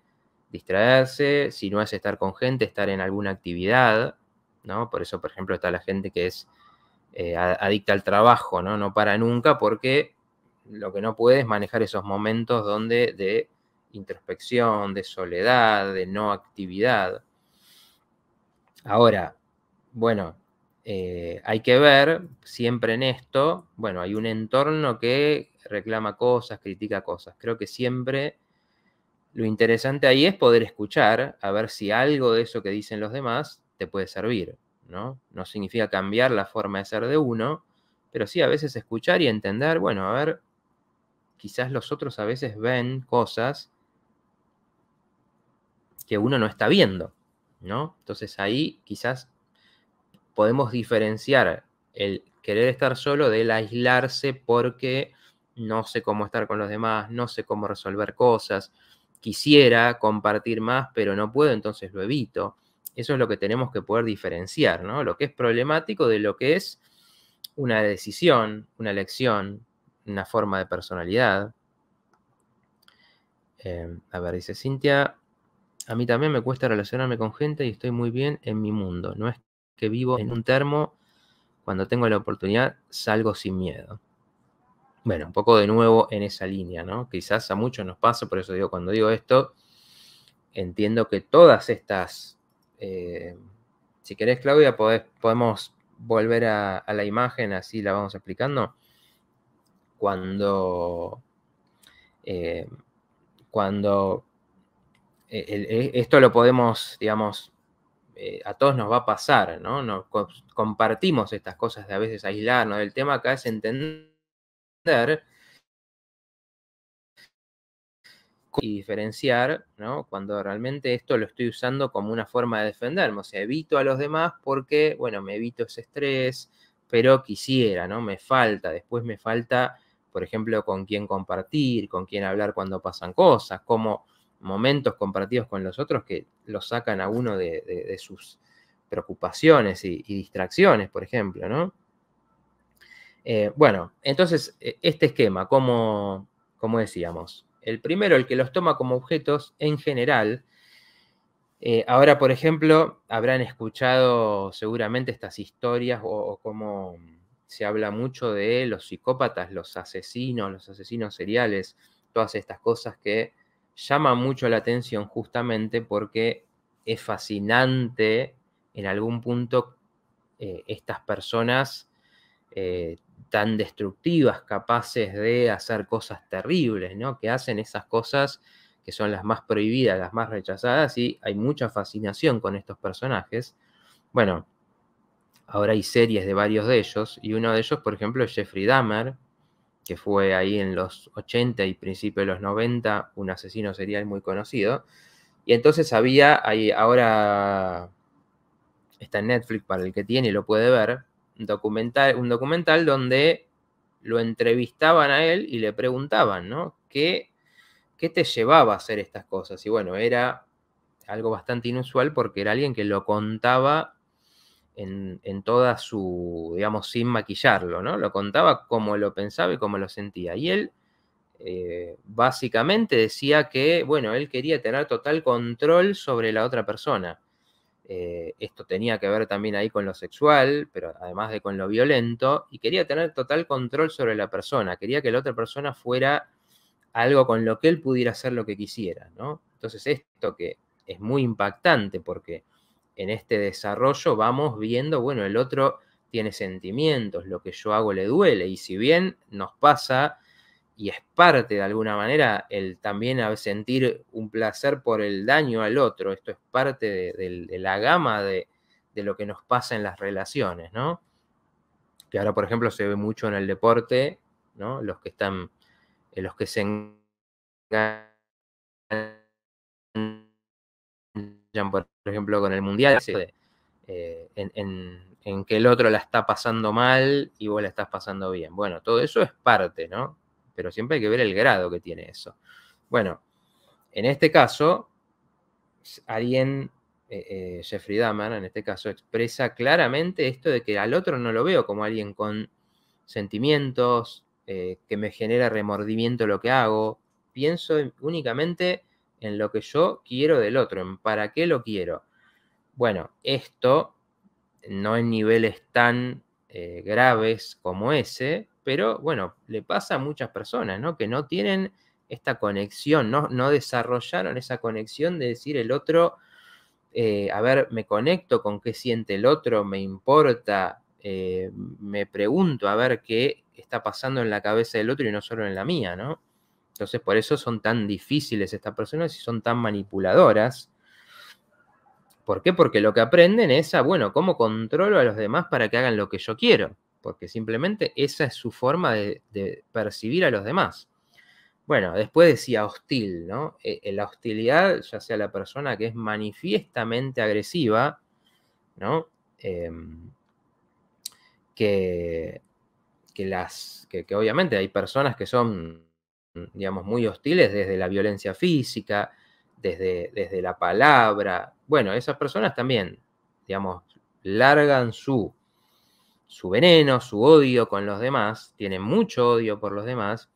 distraerse, si no es estar con gente, estar en alguna actividad, ¿no? Por eso, por ejemplo, está la gente que es adicta al trabajo, ¿no? No para nunca porque lo que no puede es manejar esos momentos de introspección, de soledad, de no actividad. Ahora, bueno, hay que ver siempre en esto, bueno, hay un entorno que reclama cosas, critica cosas. Creo que siempre lo interesante ahí es poder escuchar, a ver si algo de eso que dicen los demás te puede servir, ¿no? No significa cambiar la forma de ser de uno, pero sí a veces escuchar y entender, bueno, a ver, quizás los otros a veces ven cosas que uno no está viendo, ¿no? Entonces ahí quizás podemos diferenciar el querer estar solo del aislarse porque no sé cómo estar con los demás, no sé cómo resolver cosas, quisiera compartir más, pero no puedo, entonces lo evito. Eso es lo que tenemos que poder diferenciar, ¿no? Lo que es problemático de lo que es una decisión, una elección, una forma de personalidad. A ver, dice Cintia, a mí también me cuesta relacionarme con gente y estoy muy bien en mi mundo. No es que vivo en un termo. Cuando tengo la oportunidad, salgo sin miedo. Bueno, un poco de nuevo en esa línea, ¿no? Quizás a muchos nos pasa, por eso digo, cuando digo esto, entiendo que todas estas, si querés, Claudia, podemos volver a la imagen, así la vamos explicando. Cuando, eh, cuando esto lo podemos, digamos, a todos nos va a pasar, ¿no? Compartimos estas cosas de a veces aislarnos. El tema acá es entender y diferenciar, ¿no? Cuando realmente esto lo estoy usando como una forma de defenderme. O sea, evito a los demás porque, bueno, me evito ese estrés, pero quisiera, ¿no? Me falta, después me falta, por ejemplo, con quién compartir, con quién hablar cuando pasan cosas, como momentos compartidos con los otros que lo sacan a uno de sus preocupaciones y distracciones, por ejemplo, ¿no? Bueno, entonces, este esquema, como decíamos, el primero, el que los toma como objetos en general. Ahora, por ejemplo, habrán escuchado seguramente estas historias o cómo se habla mucho de los psicópatas, los asesinos seriales, todas estas cosas que llaman mucho la atención justamente porque es fascinante en algún punto estas personas tan destructivas, capaces de hacer cosas terribles, ¿no? Que hacen esas cosas que son las más prohibidas, las más rechazadas, y hay mucha fascinación con estos personajes. Bueno, ahora hay series de varios de ellos, y uno de ellos, por ejemplo, es Jeffrey Dahmer, que fue ahí en los 80 y principios de los 90 un asesino serial muy conocido. Y entonces había, ahí ahora está en Netflix para el que tiene y lo puede ver, un documental donde lo entrevistaban a él y le preguntaban, ¿no? ¿Qué te llevaba a hacer estas cosas? Y bueno, era algo bastante inusual porque era alguien que lo contaba en toda su, digamos, sin maquillarlo, ¿no? Lo contaba como lo pensaba y como lo sentía. Y él básicamente decía que, bueno, él quería tener total control sobre la otra persona. Esto tenía que ver también ahí con lo sexual, pero además de con lo violento, y quería tener total control sobre la persona, quería que la otra persona fuera algo con lo que él pudiera hacer lo que quisiera, ¿no? Entonces esto que es muy impactante porque en este desarrollo vamos viendo, bueno, el otro tiene sentimientos, lo que yo hago le duele, y si bien nos pasa y es parte de alguna manera el también sentir un placer por el daño al otro, esto es parte de la gama de lo que nos pasa en las relaciones, ¿no? Que ahora, por ejemplo, se ve mucho en el deporte, ¿no? Los que están, los que se engañan, por ejemplo, con el mundial, en que el otro la está pasando mal y vos la estás pasando bien. Bueno, todo eso es parte, ¿no? Pero siempre hay que ver el grado que tiene eso. Bueno, en este caso, alguien, Jeffrey Dahmer, en este caso, expresa claramente esto de que al otro no lo veo como alguien con sentimientos, que me genera remordimiento lo que hago. Pienso únicamente en lo que yo quiero del otro, en para qué lo quiero. Bueno, esto no en niveles tan graves como ese, pero bueno, le pasa a muchas personas, ¿no? Que no tienen esta conexión, no desarrollaron esa conexión de decir el otro, a ver, me conecto con qué siente el otro, me importa, me pregunto a ver qué está pasando en la cabeza del otro y no solo en la mía, ¿no? Entonces, por eso son tan difíciles estas personas y son tan manipuladoras. ¿Por qué? Porque lo que aprenden es bueno, ¿cómo controlo a los demás para que hagan lo que yo quiero? Porque simplemente esa es su forma de percibir a los demás. Bueno, después decía hostil, ¿no? La hostilidad, ya sea la persona que es manifiestamente agresiva, ¿no? Que obviamente hay personas que son, digamos, muy hostiles desde la violencia física, desde la palabra. Bueno, esas personas también, digamos, largan su veneno, su odio con los demás, tienen mucho odio por los demás,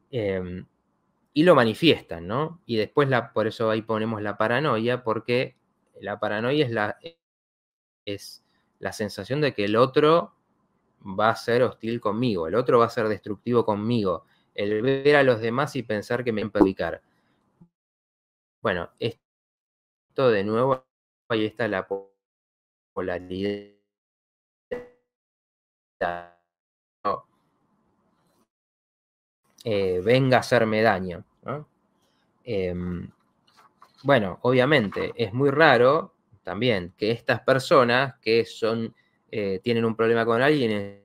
y lo manifiestan, ¿no? Y después, por eso ahí ponemos la paranoia, porque la paranoia es la sensación de que el otro va a ser hostil conmigo, el otro va a ser destructivo conmigo, el ver a los demás y pensar que me van a perjudicar. Bueno, esto de nuevo, ahí está la polaridad, ¿no? Venga a hacerme daño, ¿no? Bueno, obviamente es muy raro también que estas personas que tienen un problema con alguien,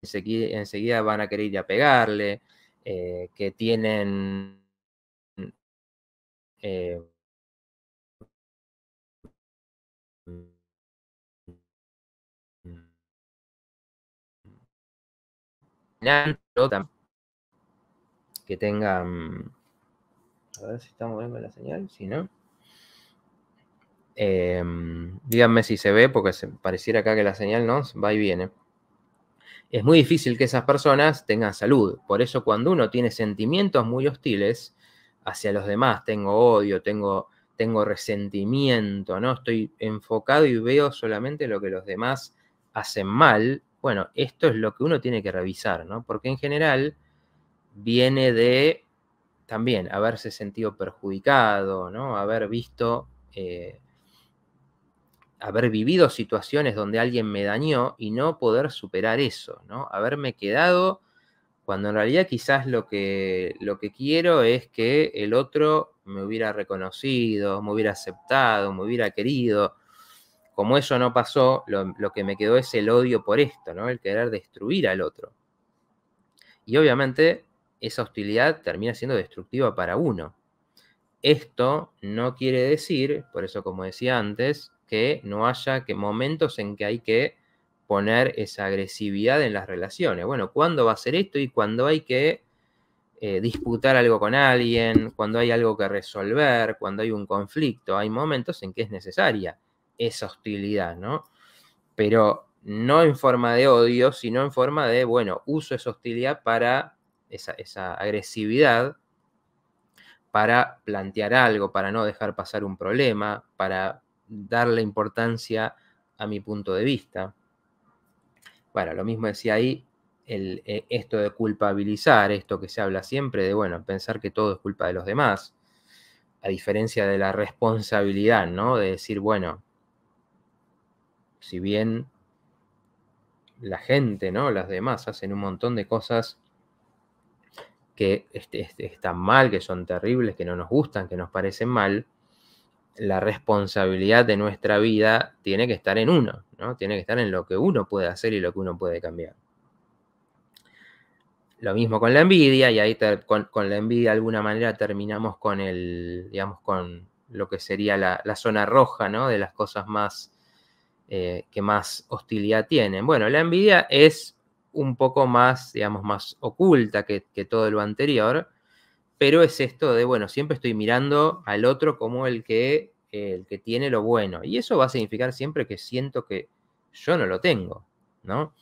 enseguida van a querer ir a pegarle, que tienen eh, que tengan, a ver si estamos viendo la señal, si no. Díganme si se ve, porque pareciera acá que la señal no va y viene. Es muy difícil que esas personas tengan salud. Por eso cuando uno tiene sentimientos muy hostiles hacia los demás, tengo odio, tengo resentimiento, ¿no? Estoy enfocado y veo solamente lo que los demás hacen mal. Bueno, esto es lo que uno tiene que revisar, ¿no? Porque en general viene de también haberse sentido perjudicado, ¿no? Haber visto, haber vivido situaciones donde alguien me dañó y no poder superar eso, ¿no? Haberme quedado cuando en realidad quizás lo que quiero es que el otro me hubiera reconocido, me hubiera aceptado, me hubiera querido. Como eso no pasó, lo que me quedó es el odio por esto, ¿no? El querer destruir al otro. Y obviamente esa hostilidad termina siendo destructiva para uno. Esto no quiere decir, por eso como decía antes, que no haya momentos en que hay que poner esa agresividad en las relaciones. Bueno, ¿cuándo va a ser esto? Y cuando hay que disputar algo con alguien, cuando hay algo que resolver, cuando hay un conflicto, hay momentos en que es necesaria esa hostilidad, ¿no? Pero no en forma de odio, sino en forma de, bueno, uso esa hostilidad para esa agresividad, para plantear algo, para no dejar pasar un problema, para darle importancia a mi punto de vista. Bueno, lo mismo decía ahí, esto de culpabilizar, esto que se habla siempre de, bueno, pensar que todo es culpa de los demás, a diferencia de la responsabilidad, ¿no? De decir, bueno, si bien la gente, ¿no? Las demás hacen un montón de cosas que están mal, que son terribles, que no nos gustan, que nos parecen mal, la responsabilidad de nuestra vida tiene que estar en uno, ¿no? Tiene que estar en lo que uno puede hacer y lo que uno puede cambiar. Lo mismo con la envidia, y ahí con la envidia de alguna manera terminamos con digamos, con lo que sería la zona roja, ¿no? De las cosas más que más hostilidad tienen. Bueno, la envidia es un poco más, digamos, más oculta que todo lo anterior, pero es esto de, bueno, siempre estoy mirando al otro como el que tiene lo bueno. Y eso va a significar siempre que siento que yo no lo tengo, ¿no?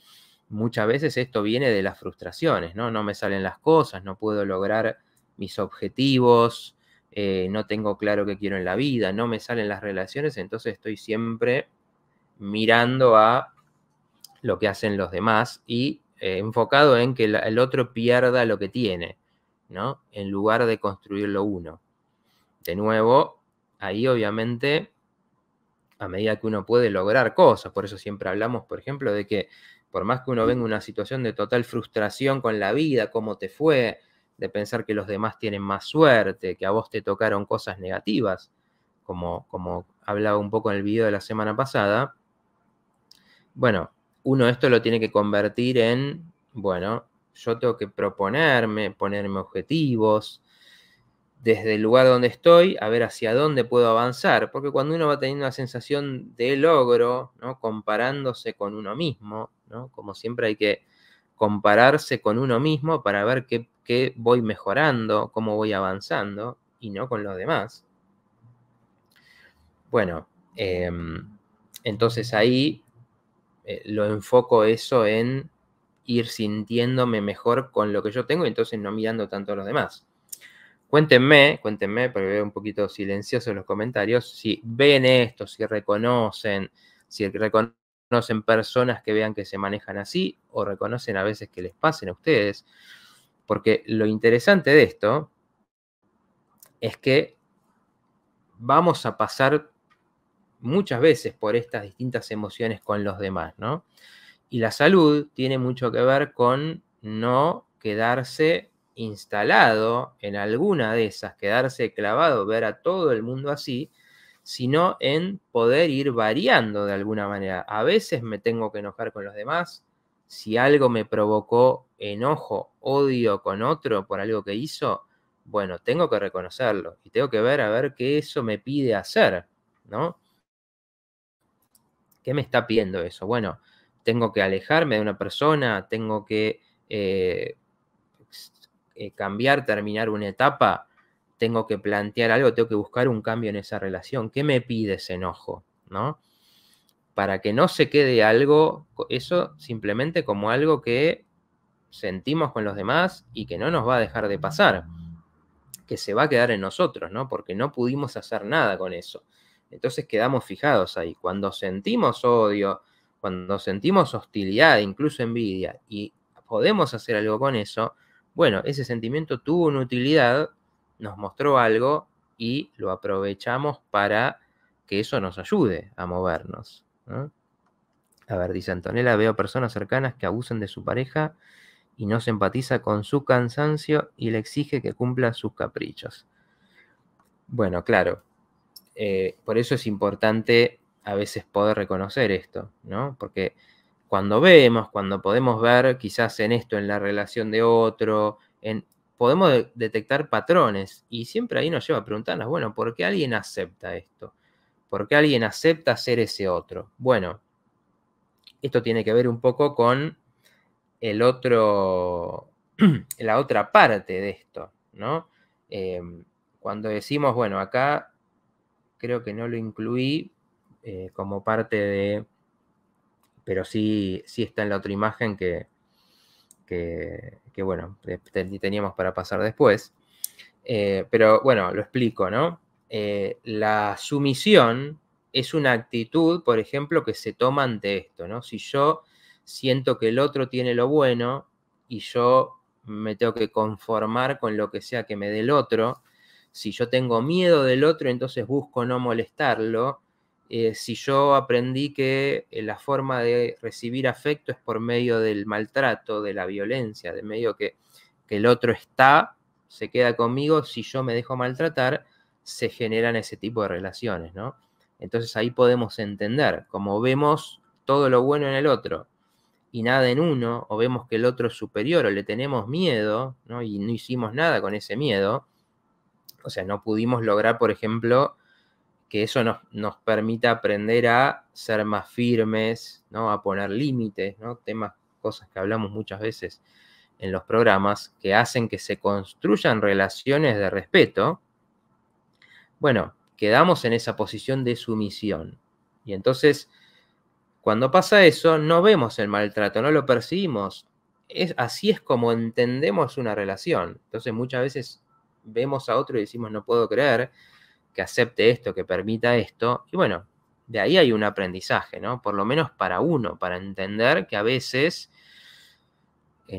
Muchas veces esto viene de las frustraciones, ¿no? No me salen las cosas, no puedo lograr mis objetivos, no tengo claro qué quiero en la vida, no me salen las relaciones, entonces estoy siempre mirando a lo que hacen los demás y enfocado en que el otro pierda lo que tiene, ¿no? En lugar de construirlo uno. De nuevo, ahí obviamente, a medida que uno puede lograr cosas, por eso siempre hablamos, por ejemplo, de que por más que uno venga en una situación de total frustración con la vida, cómo te fue, de pensar que los demás tienen más suerte, que a vos te tocaron cosas negativas, como hablaba un poco en el video de la semana pasada, bueno, uno esto lo tiene que convertir en, bueno, yo tengo que ponerme objetivos, desde el lugar donde estoy, a ver hacia dónde puedo avanzar, porque cuando uno va teniendo una sensación de logro, ¿no? Comparándose con uno mismo, ¿no? Como siempre hay que compararse con uno mismo para ver qué voy mejorando, cómo voy avanzando, y no con los demás. Bueno, entonces ahí lo enfoco eso en ir sintiéndome mejor con lo que yo tengo y entonces no mirando tanto a los demás. Cuéntenme, porque veo un poquito silencioso en los comentarios, si ven esto, si reconocen personas que vean que se manejan así o reconocen a veces que les pasen a ustedes. Porque lo interesante de esto es que vamos a pasar muchas veces por estas distintas emociones con los demás, ¿no? Y la salud tiene mucho que ver con no quedarse instalado en alguna de esas, quedarse clavado, ver a todo el mundo así, sino en poder ir variando de alguna manera. A veces me tengo que enojar con los demás. Si algo me provocó enojo, odio con otro por algo que hizo, bueno, tengo que reconocerlo y tengo que ver a ver qué eso me pide hacer, ¿no? ¿Qué me está pidiendo eso? Bueno, tengo que alejarme de una persona, tengo que cambiar, terminar una etapa, tengo que plantear algo, tengo que buscar un cambio en esa relación. ¿Qué me pide ese enojo? ¿No? Para que no se quede algo, eso simplemente como algo que sentimos con los demás y que no nos va a dejar de pasar, que se va a quedar en nosotros, ¿no? Porque no pudimos hacer nada con eso. Entonces quedamos fijados ahí. Cuando sentimos odio, cuando sentimos hostilidad, incluso envidia, y podemos hacer algo con eso, bueno, ese sentimiento tuvo una utilidad, nos mostró algo y lo aprovechamos para que eso nos ayude a movernos, ¿no? A ver, dice Antonella, veo personas cercanas que abusan de su pareja y no se empatiza con su cansancio y le exige que cumpla sus caprichos. Bueno, claro, por eso es importante a veces poder reconocer esto, ¿no? Porque cuando podemos ver quizás en esto, en la relación de otro, podemos detectar patrones y siempre ahí nos lleva a preguntarnos, bueno, ¿por qué alguien acepta esto? ¿Por qué alguien acepta ser ese otro? Bueno, esto tiene que ver un poco con el otro, la otra parte de esto, ¿no? Cuando decimos, bueno, acá creo que no lo incluí como parte de, pero sí está en la otra imagen que bueno, teníamos para pasar después. Pero bueno, lo explico, ¿no? La sumisión es una actitud, por ejemplo, que se toma ante esto, ¿no? Si yo siento que el otro tiene lo bueno y yo me tengo que conformar con lo que sea que me dé el otro, si yo tengo miedo del otro, entonces busco no molestarlo. Si yo aprendí que la forma de recibir afecto es por medio del maltrato, de la violencia, de medio que el otro está, se queda conmigo, si yo me dejo maltratar, se generan ese tipo de relaciones, ¿no? Entonces ahí podemos entender, como vemos todo lo bueno en el otro y nada en uno, o vemos que el otro es superior o le tenemos miedo, ¿no? Y no hicimos nada con ese miedo, o sea, no pudimos lograr, por ejemplo, que eso nos permita aprender a ser más firmes, ¿no? A poner límites, ¿no? Cosas que hablamos muchas veces en los programas, que hacen que se construyan relaciones de respeto. Bueno, quedamos en esa posición de sumisión. Y entonces, cuando pasa eso, no vemos el maltrato, no lo percibimos. Así es como entendemos una relación. Entonces, muchas veces vemos a otro y decimos, no puedo creer que acepte esto, que permita esto. Y bueno, de ahí hay un aprendizaje, ¿no? Por lo menos para uno, para entender que a veces,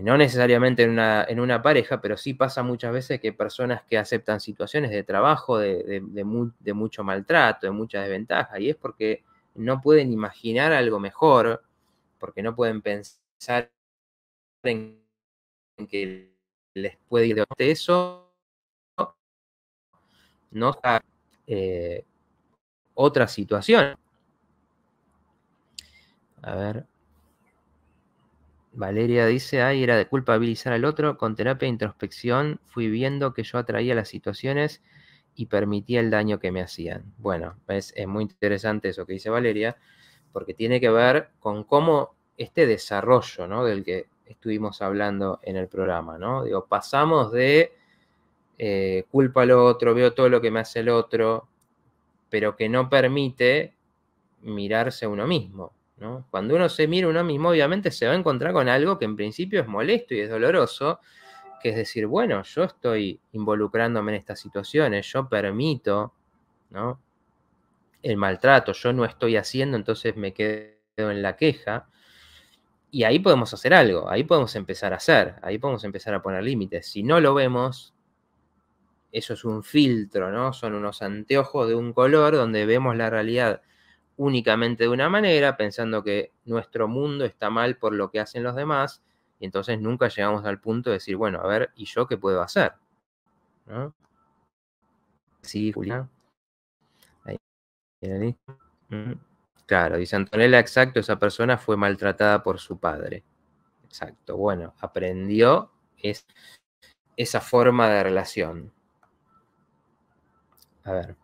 no necesariamente en una pareja, pero sí pasa muchas veces que personas que aceptan situaciones de trabajo, de mucho maltrato, de mucha desventaja, y es porque no pueden imaginar algo mejor, porque no pueden pensar en que les puede ir de eso, no está otra situación. A ver, Valeria dice, ay, era de culpabilizar al otro, con terapia e introspección fui viendo que yo atraía las situaciones y permitía el daño que me hacían. Bueno, es muy interesante eso que dice Valeria, porque tiene que ver con cómo este desarrollo, ¿no? Del que estuvimos hablando en el programa, ¿no? Digo, pasamos de culpa al otro, veo todo lo que me hace el otro, pero que no permite mirarse a uno mismo, ¿no? Cuando uno se mira a uno mismo, obviamente se va a encontrar con algo que en principio es molesto y es doloroso, que es decir, bueno, yo estoy involucrándome en estas situaciones, yo permito, ¿no? El maltrato, yo no estoy haciendo, entonces me quedo en la queja. Y ahí podemos hacer algo, ahí podemos empezar a hacer, ahí podemos empezar a poner límites. Si no lo vemos, eso es un filtro, ¿no? Son unos anteojos de un color donde vemos la realidad únicamente de una manera, pensando que nuestro mundo está mal por lo que hacen los demás, y entonces nunca llegamos al punto de decir, bueno, a ver, ¿y yo qué puedo hacer? ¿No? Sí, Julián. Ahí, ahí. Claro, dice Antonella, exacto, esa persona fue maltratada por su padre. Exacto, bueno, aprendió esa forma de relación. A ver.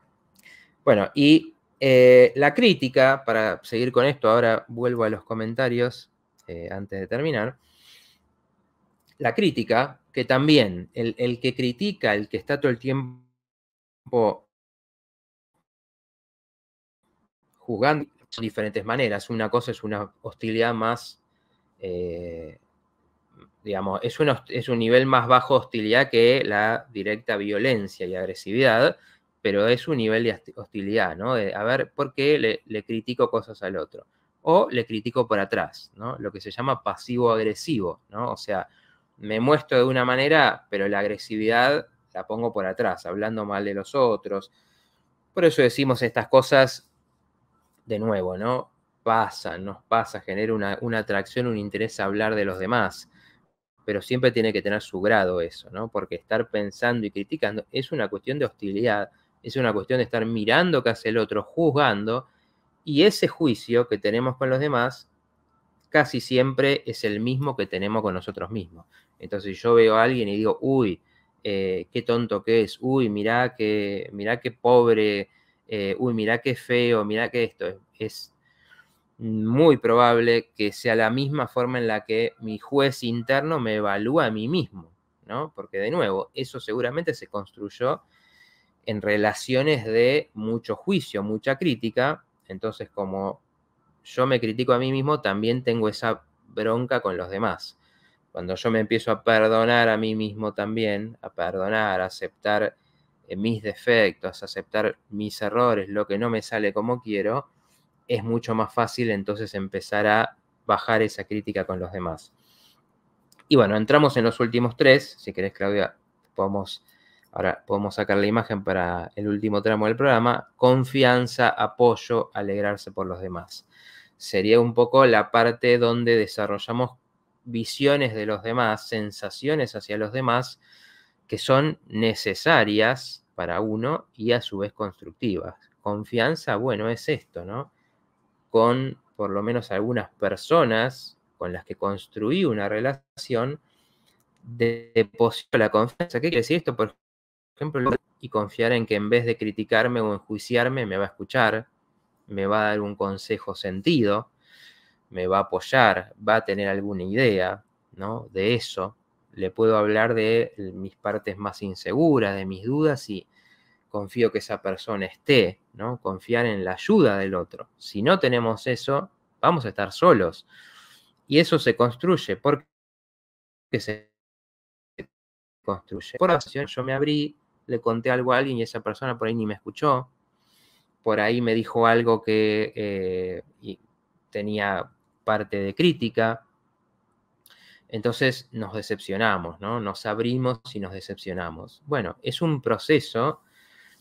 Bueno, y la crítica, para seguir con esto, ahora vuelvo a los comentarios antes de terminar. La crítica, que también el que critica, el que está todo el tiempo juzgando, son diferentes maneras. Una cosa es una hostilidad más, eh, digamos, es un nivel más bajo de hostilidad que la directa violencia y agresividad, pero es un nivel de hostilidad, ¿no? De, a ver, ¿por qué le critico cosas al otro? O le critico por atrás, ¿no? Lo que se llama pasivo-agresivo, ¿no? O sea, me muestro de una manera, pero la agresividad la pongo por atrás, hablando mal de los otros. Por eso decimos estas cosas de nuevo, ¿no? Nos pasa, genera una atracción, un interés a hablar de los demás. pero siempre tiene que tener su grado eso, ¿no? Porque estar pensando y criticando es una cuestión de hostilidad, es una cuestión de estar mirando qué hace el otro, juzgando, y ese juicio que tenemos con los demás casi siempre es el mismo que tenemos con nosotros mismos. Entonces yo veo a alguien y digo, uy, qué tonto que es, uy, mirá qué pobre, uy, mirá qué feo, mirá que esto es muy probable que sea la misma forma en la que mi juez interno me evalúa a mí mismo, ¿no? Porque de nuevo, eso seguramente se construyó en relaciones de mucho juicio, mucha crítica. Entonces, como yo me critico a mí mismo, también tengo esa bronca con los demás. Cuando yo me empiezo a perdonar a mí mismo también, a perdonar, a aceptar mis defectos, a aceptar mis errores, lo que no me sale como quiero, es mucho más fácil entonces empezar a bajar esa crítica con los demás. Y bueno, entramos en los últimos tres. Si querés, Claudia, ahora podemos sacar la imagen para el último tramo del programa. Confianza, apoyo, alegrarse por los demás. Sería un poco la parte donde desarrollamos visiones de los demás, sensaciones hacia los demás, que son necesarias para uno y a su vez constructivas. Confianza, bueno, es esto, ¿no? Con por lo menos algunas personas con las que construí una relación, deposito la confianza. ¿Qué quiere decir esto? Por ejemplo, y confiar en que en vez de criticarme o enjuiciarme, me va a escuchar, me va a dar un consejo sentido, me va a apoyar, va a tener alguna idea, ¿no? De eso. Le puedo hablar de mis partes más inseguras, de mis dudas, y confío que esa persona esté, ¿no? Confiar en la ayuda del otro. Si no tenemos eso, vamos a estar solos. Y eso se construye. ¿Por qué se construye? Por la situación, yo me abrí, le conté algo a alguien y esa persona por ahí ni me escuchó. Por ahí me dijo algo que tenía parte de crítica. Entonces nos decepcionamos, ¿no? Nos abrimos y nos decepcionamos. Bueno, es un proceso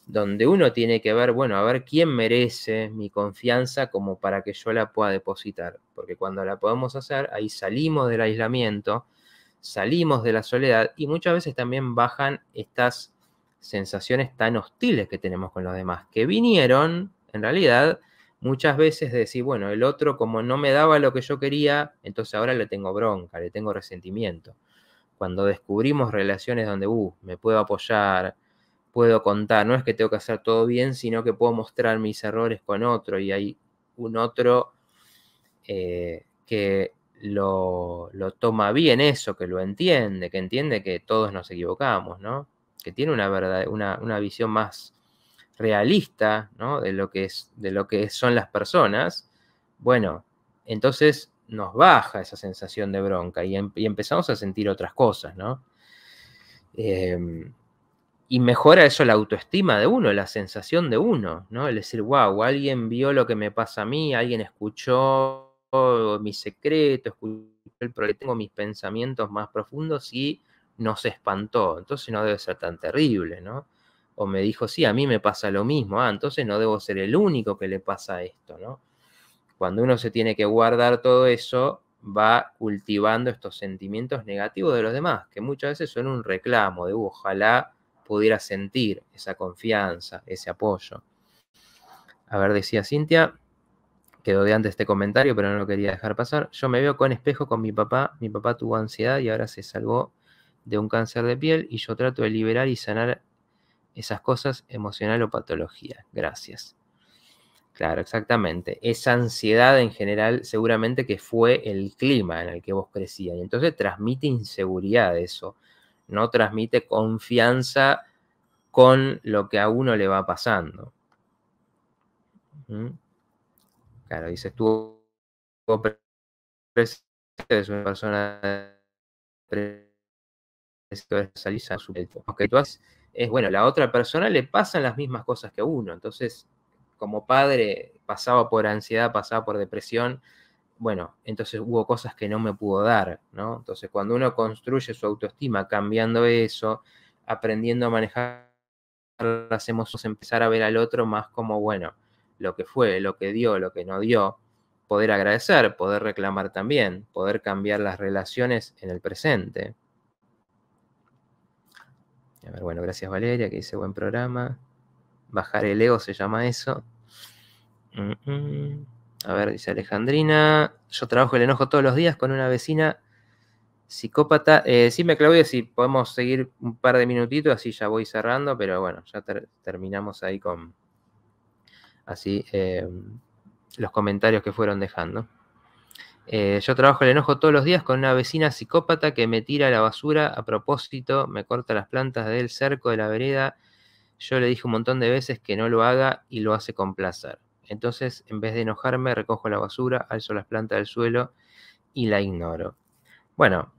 donde uno tiene que ver, bueno, a ver quién merece mi confianza como para que yo la pueda depositar. Porque cuando la podemos hacer, ahí salimos del aislamiento, salimos de la soledad y muchas veces también bajan estas sensaciones tan hostiles que tenemos con los demás, que vinieron, en realidad, muchas veces de decir, bueno, el otro como no me daba lo que yo quería, entonces ahora le tengo bronca, le tengo resentimiento. Cuando descubrimos relaciones donde, me puedo apoyar, puedo contar, no es que tengo que hacer todo bien, sino que puedo mostrar mis errores con otro y hay un otro que lo toma bien eso, que lo entiende, que entiende que todos nos equivocamos, ¿no? Que tiene una visión más realista, ¿no? De lo que son las personas. Bueno, entonces nos baja esa sensación de bronca y empezamos a sentir otras cosas, ¿no? Y mejora eso la autoestima de uno, la sensación de uno, ¿no? El decir, wow, alguien vio lo que me pasa a mí, alguien escuchó mi secreto, escuchó el problema, tengo mis pensamientos más profundos y no se espantó. Entonces no debe ser tan terrible, ¿no? O me dijo, sí, a mí me pasa lo mismo, entonces no debo ser el único que le pasa esto, ¿no? Cuando uno se tiene que guardar todo eso, va cultivando estos sentimientos negativos de los demás, que muchas veces son un reclamo de ojalá pudiera sentir esa confianza, ese apoyo. A ver, decía Cintia, quedó de antes este comentario, pero no lo quería dejar pasar. Yo me veo con espejo con mi papá tuvo ansiedad y ahora se salvó de un cáncer de piel y yo trato de liberar y sanar esas cosas, emocional o patología. Gracias. Claro, exactamente. Esa ansiedad en general seguramente que fue el clima en el que vos crecías. Y entonces transmite inseguridad eso. No transmite confianza con lo que a uno le va pasando. Claro, dice, estuvo presente, es una persona aunque tú es bueno, la otra persona le pasan las mismas cosas que a uno. Entonces, como padre, pasaba por ansiedad, pasaba por depresión. Bueno, entonces hubo cosas que no me pudo dar, ¿no? Entonces, cuando uno construye su autoestima cambiando eso, aprendiendo a manejar las emociones, empezar a ver al otro más como, bueno, lo que fue, lo que dio, lo que no dio, poder agradecer, poder reclamar también, poder cambiar las relaciones en el presente. A ver, bueno, gracias Valeria, que dice buen programa. Bajar el ego se llama eso. A ver, dice Alejandrina, yo trabajo el enojo todos los días con una vecina psicópata. Decime, Claudia, si podemos seguir un par de minutitos, así ya voy cerrando, pero bueno, ya terminamos ahí con así los comentarios que fueron dejando. Yo trabajo el enojo todos los días con una vecina psicópata que me tira la basura a propósito, me corta las plantas del cerco de la vereda. Yo le dije un montón de veces que no lo haga y lo hace con placer. Entonces, en vez de enojarme, recojo la basura, alzo las plantas del suelo y la ignoro. Bueno,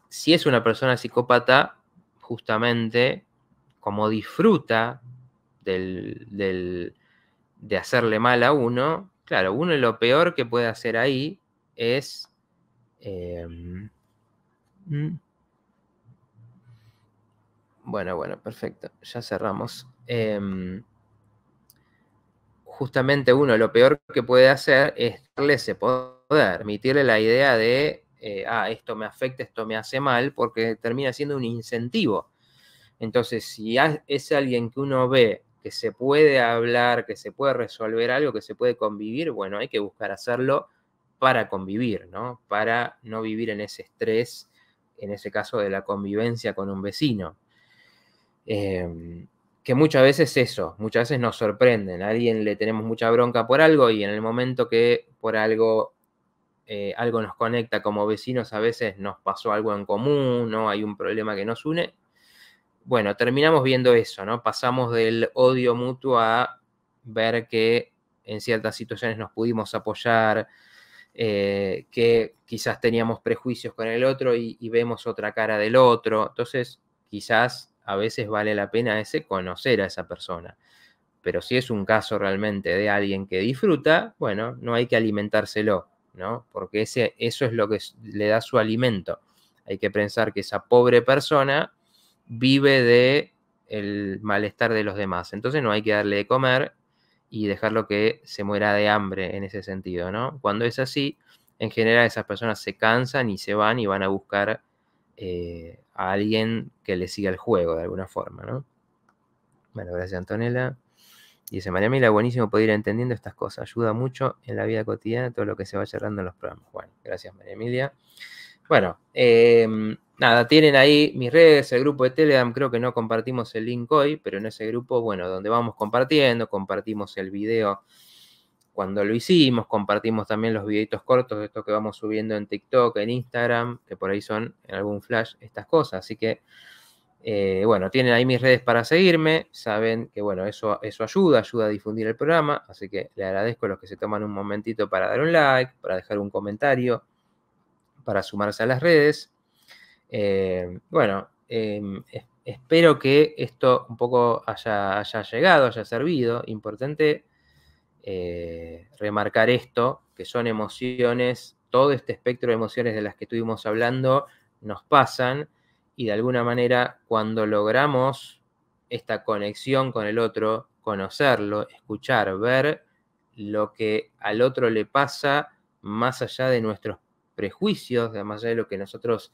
si es una persona psicópata, justamente, como disfruta de hacerle mal a uno, claro, uno lo peor que puede hacer ahí es... Bueno, perfecto, ya cerramos. Justamente uno lo peor que puede hacer es darle ese poder, permitirle la idea de, esto me afecta, esto me hace mal, porque termina siendo un incentivo. Entonces, si es alguien que uno ve que se puede hablar, que se puede resolver algo, que se puede convivir, bueno, hay que buscar hacerlo para convivir, ¿no? Para no vivir en ese estrés, en ese caso de la convivencia con un vecino. Que muchas veces muchas veces nos sorprenden. A alguien le tenemos mucha bronca por algo y en el momento que por algo nos conecta como vecinos, a veces nos pasó algo en común, ¿no? Hay un problema que nos une. Bueno, terminamos viendo eso, ¿no? Pasamos del odio mutuo a ver que en ciertas situaciones nos pudimos apoyar, que quizás teníamos prejuicios con el otro y vemos otra cara del otro. Entonces, quizás a veces vale la pena conocer a esa persona. Pero si es un caso realmente de alguien que disfruta, bueno, no hay que alimentárselo, ¿no? Porque eso es lo que le da su alimento. Hay que pensar que esa pobre persona vive del malestar de los demás. Entonces no hay que darle de comer y dejarlo que se muera de hambre en ese sentido, ¿no? Cuando es así, en general esas personas se cansan y se van y van a buscar a alguien que le siga el juego de alguna forma, ¿no? Bueno, gracias Antonella. Dice María Mila, buenísimo poder ir entendiendo estas cosas. Ayuda mucho en la vida cotidiana todo lo que se va charlando en los programas. Bueno, gracias María Emilia. Bueno, nada, tienen ahí mis redes, el grupo de Telegram, creo que no compartimos el link hoy, pero en ese grupo, bueno, donde vamos compartiendo, compartimos el video cuando lo hicimos, compartimos también los videitos cortos de esto que vamos subiendo en TikTok, en Instagram, que por ahí son en algún flash estas cosas. Así que, bueno, tienen ahí mis redes para seguirme. Saben que, bueno, eso ayuda a difundir el programa. Así que le agradezco a los que se toman un momentito para dar un like, para dejar un comentario, para sumarse a las redes. Bueno, espero que esto un poco haya llegado, haya servido. Importante remarcar esto, que son emociones, todo este espectro de emociones de las que estuvimos hablando nos pasan y de alguna manera cuando logramos esta conexión con el otro, conocerlo, escuchar, ver lo que al otro le pasa más allá de nuestros prejuicios, más allá de lo que nosotros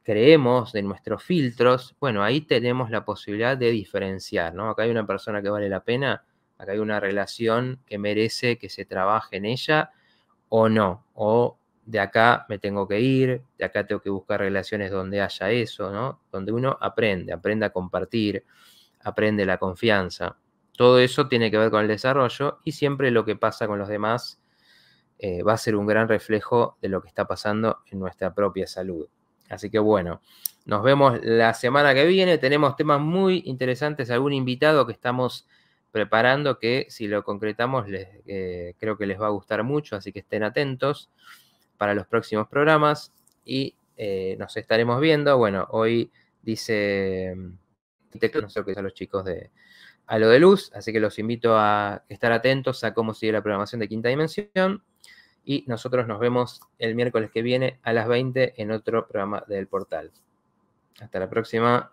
creemos, de nuestros filtros, bueno, ahí tenemos la posibilidad de diferenciar, ¿no? Acá hay una persona que vale la pena, acá hay una relación que merece que se trabaje en ella o no, o de acá me tengo que ir, de acá tengo que buscar relaciones donde haya eso, ¿no? Donde uno aprende a compartir, aprende la confianza. Todo eso tiene que ver con el desarrollo y siempre lo que pasa con los demás va a ser un gran reflejo de lo que está pasando en nuestra propia salud. Así que bueno, nos vemos la semana que viene. Tenemos temas muy interesantes, algún invitado que estamos preparando que si lo concretamos creo que les va a gustar mucho, así que estén atentos para los próximos programas y nos estaremos viendo. Bueno, hoy dice, no sé qué son los chicos de A lo de Luz, así que los invito a estar atentos a cómo sigue la programación de Quinta Dimensión. Y nosotros nos vemos el miércoles que viene a las 20 en otro programa del portal. Hasta la próxima.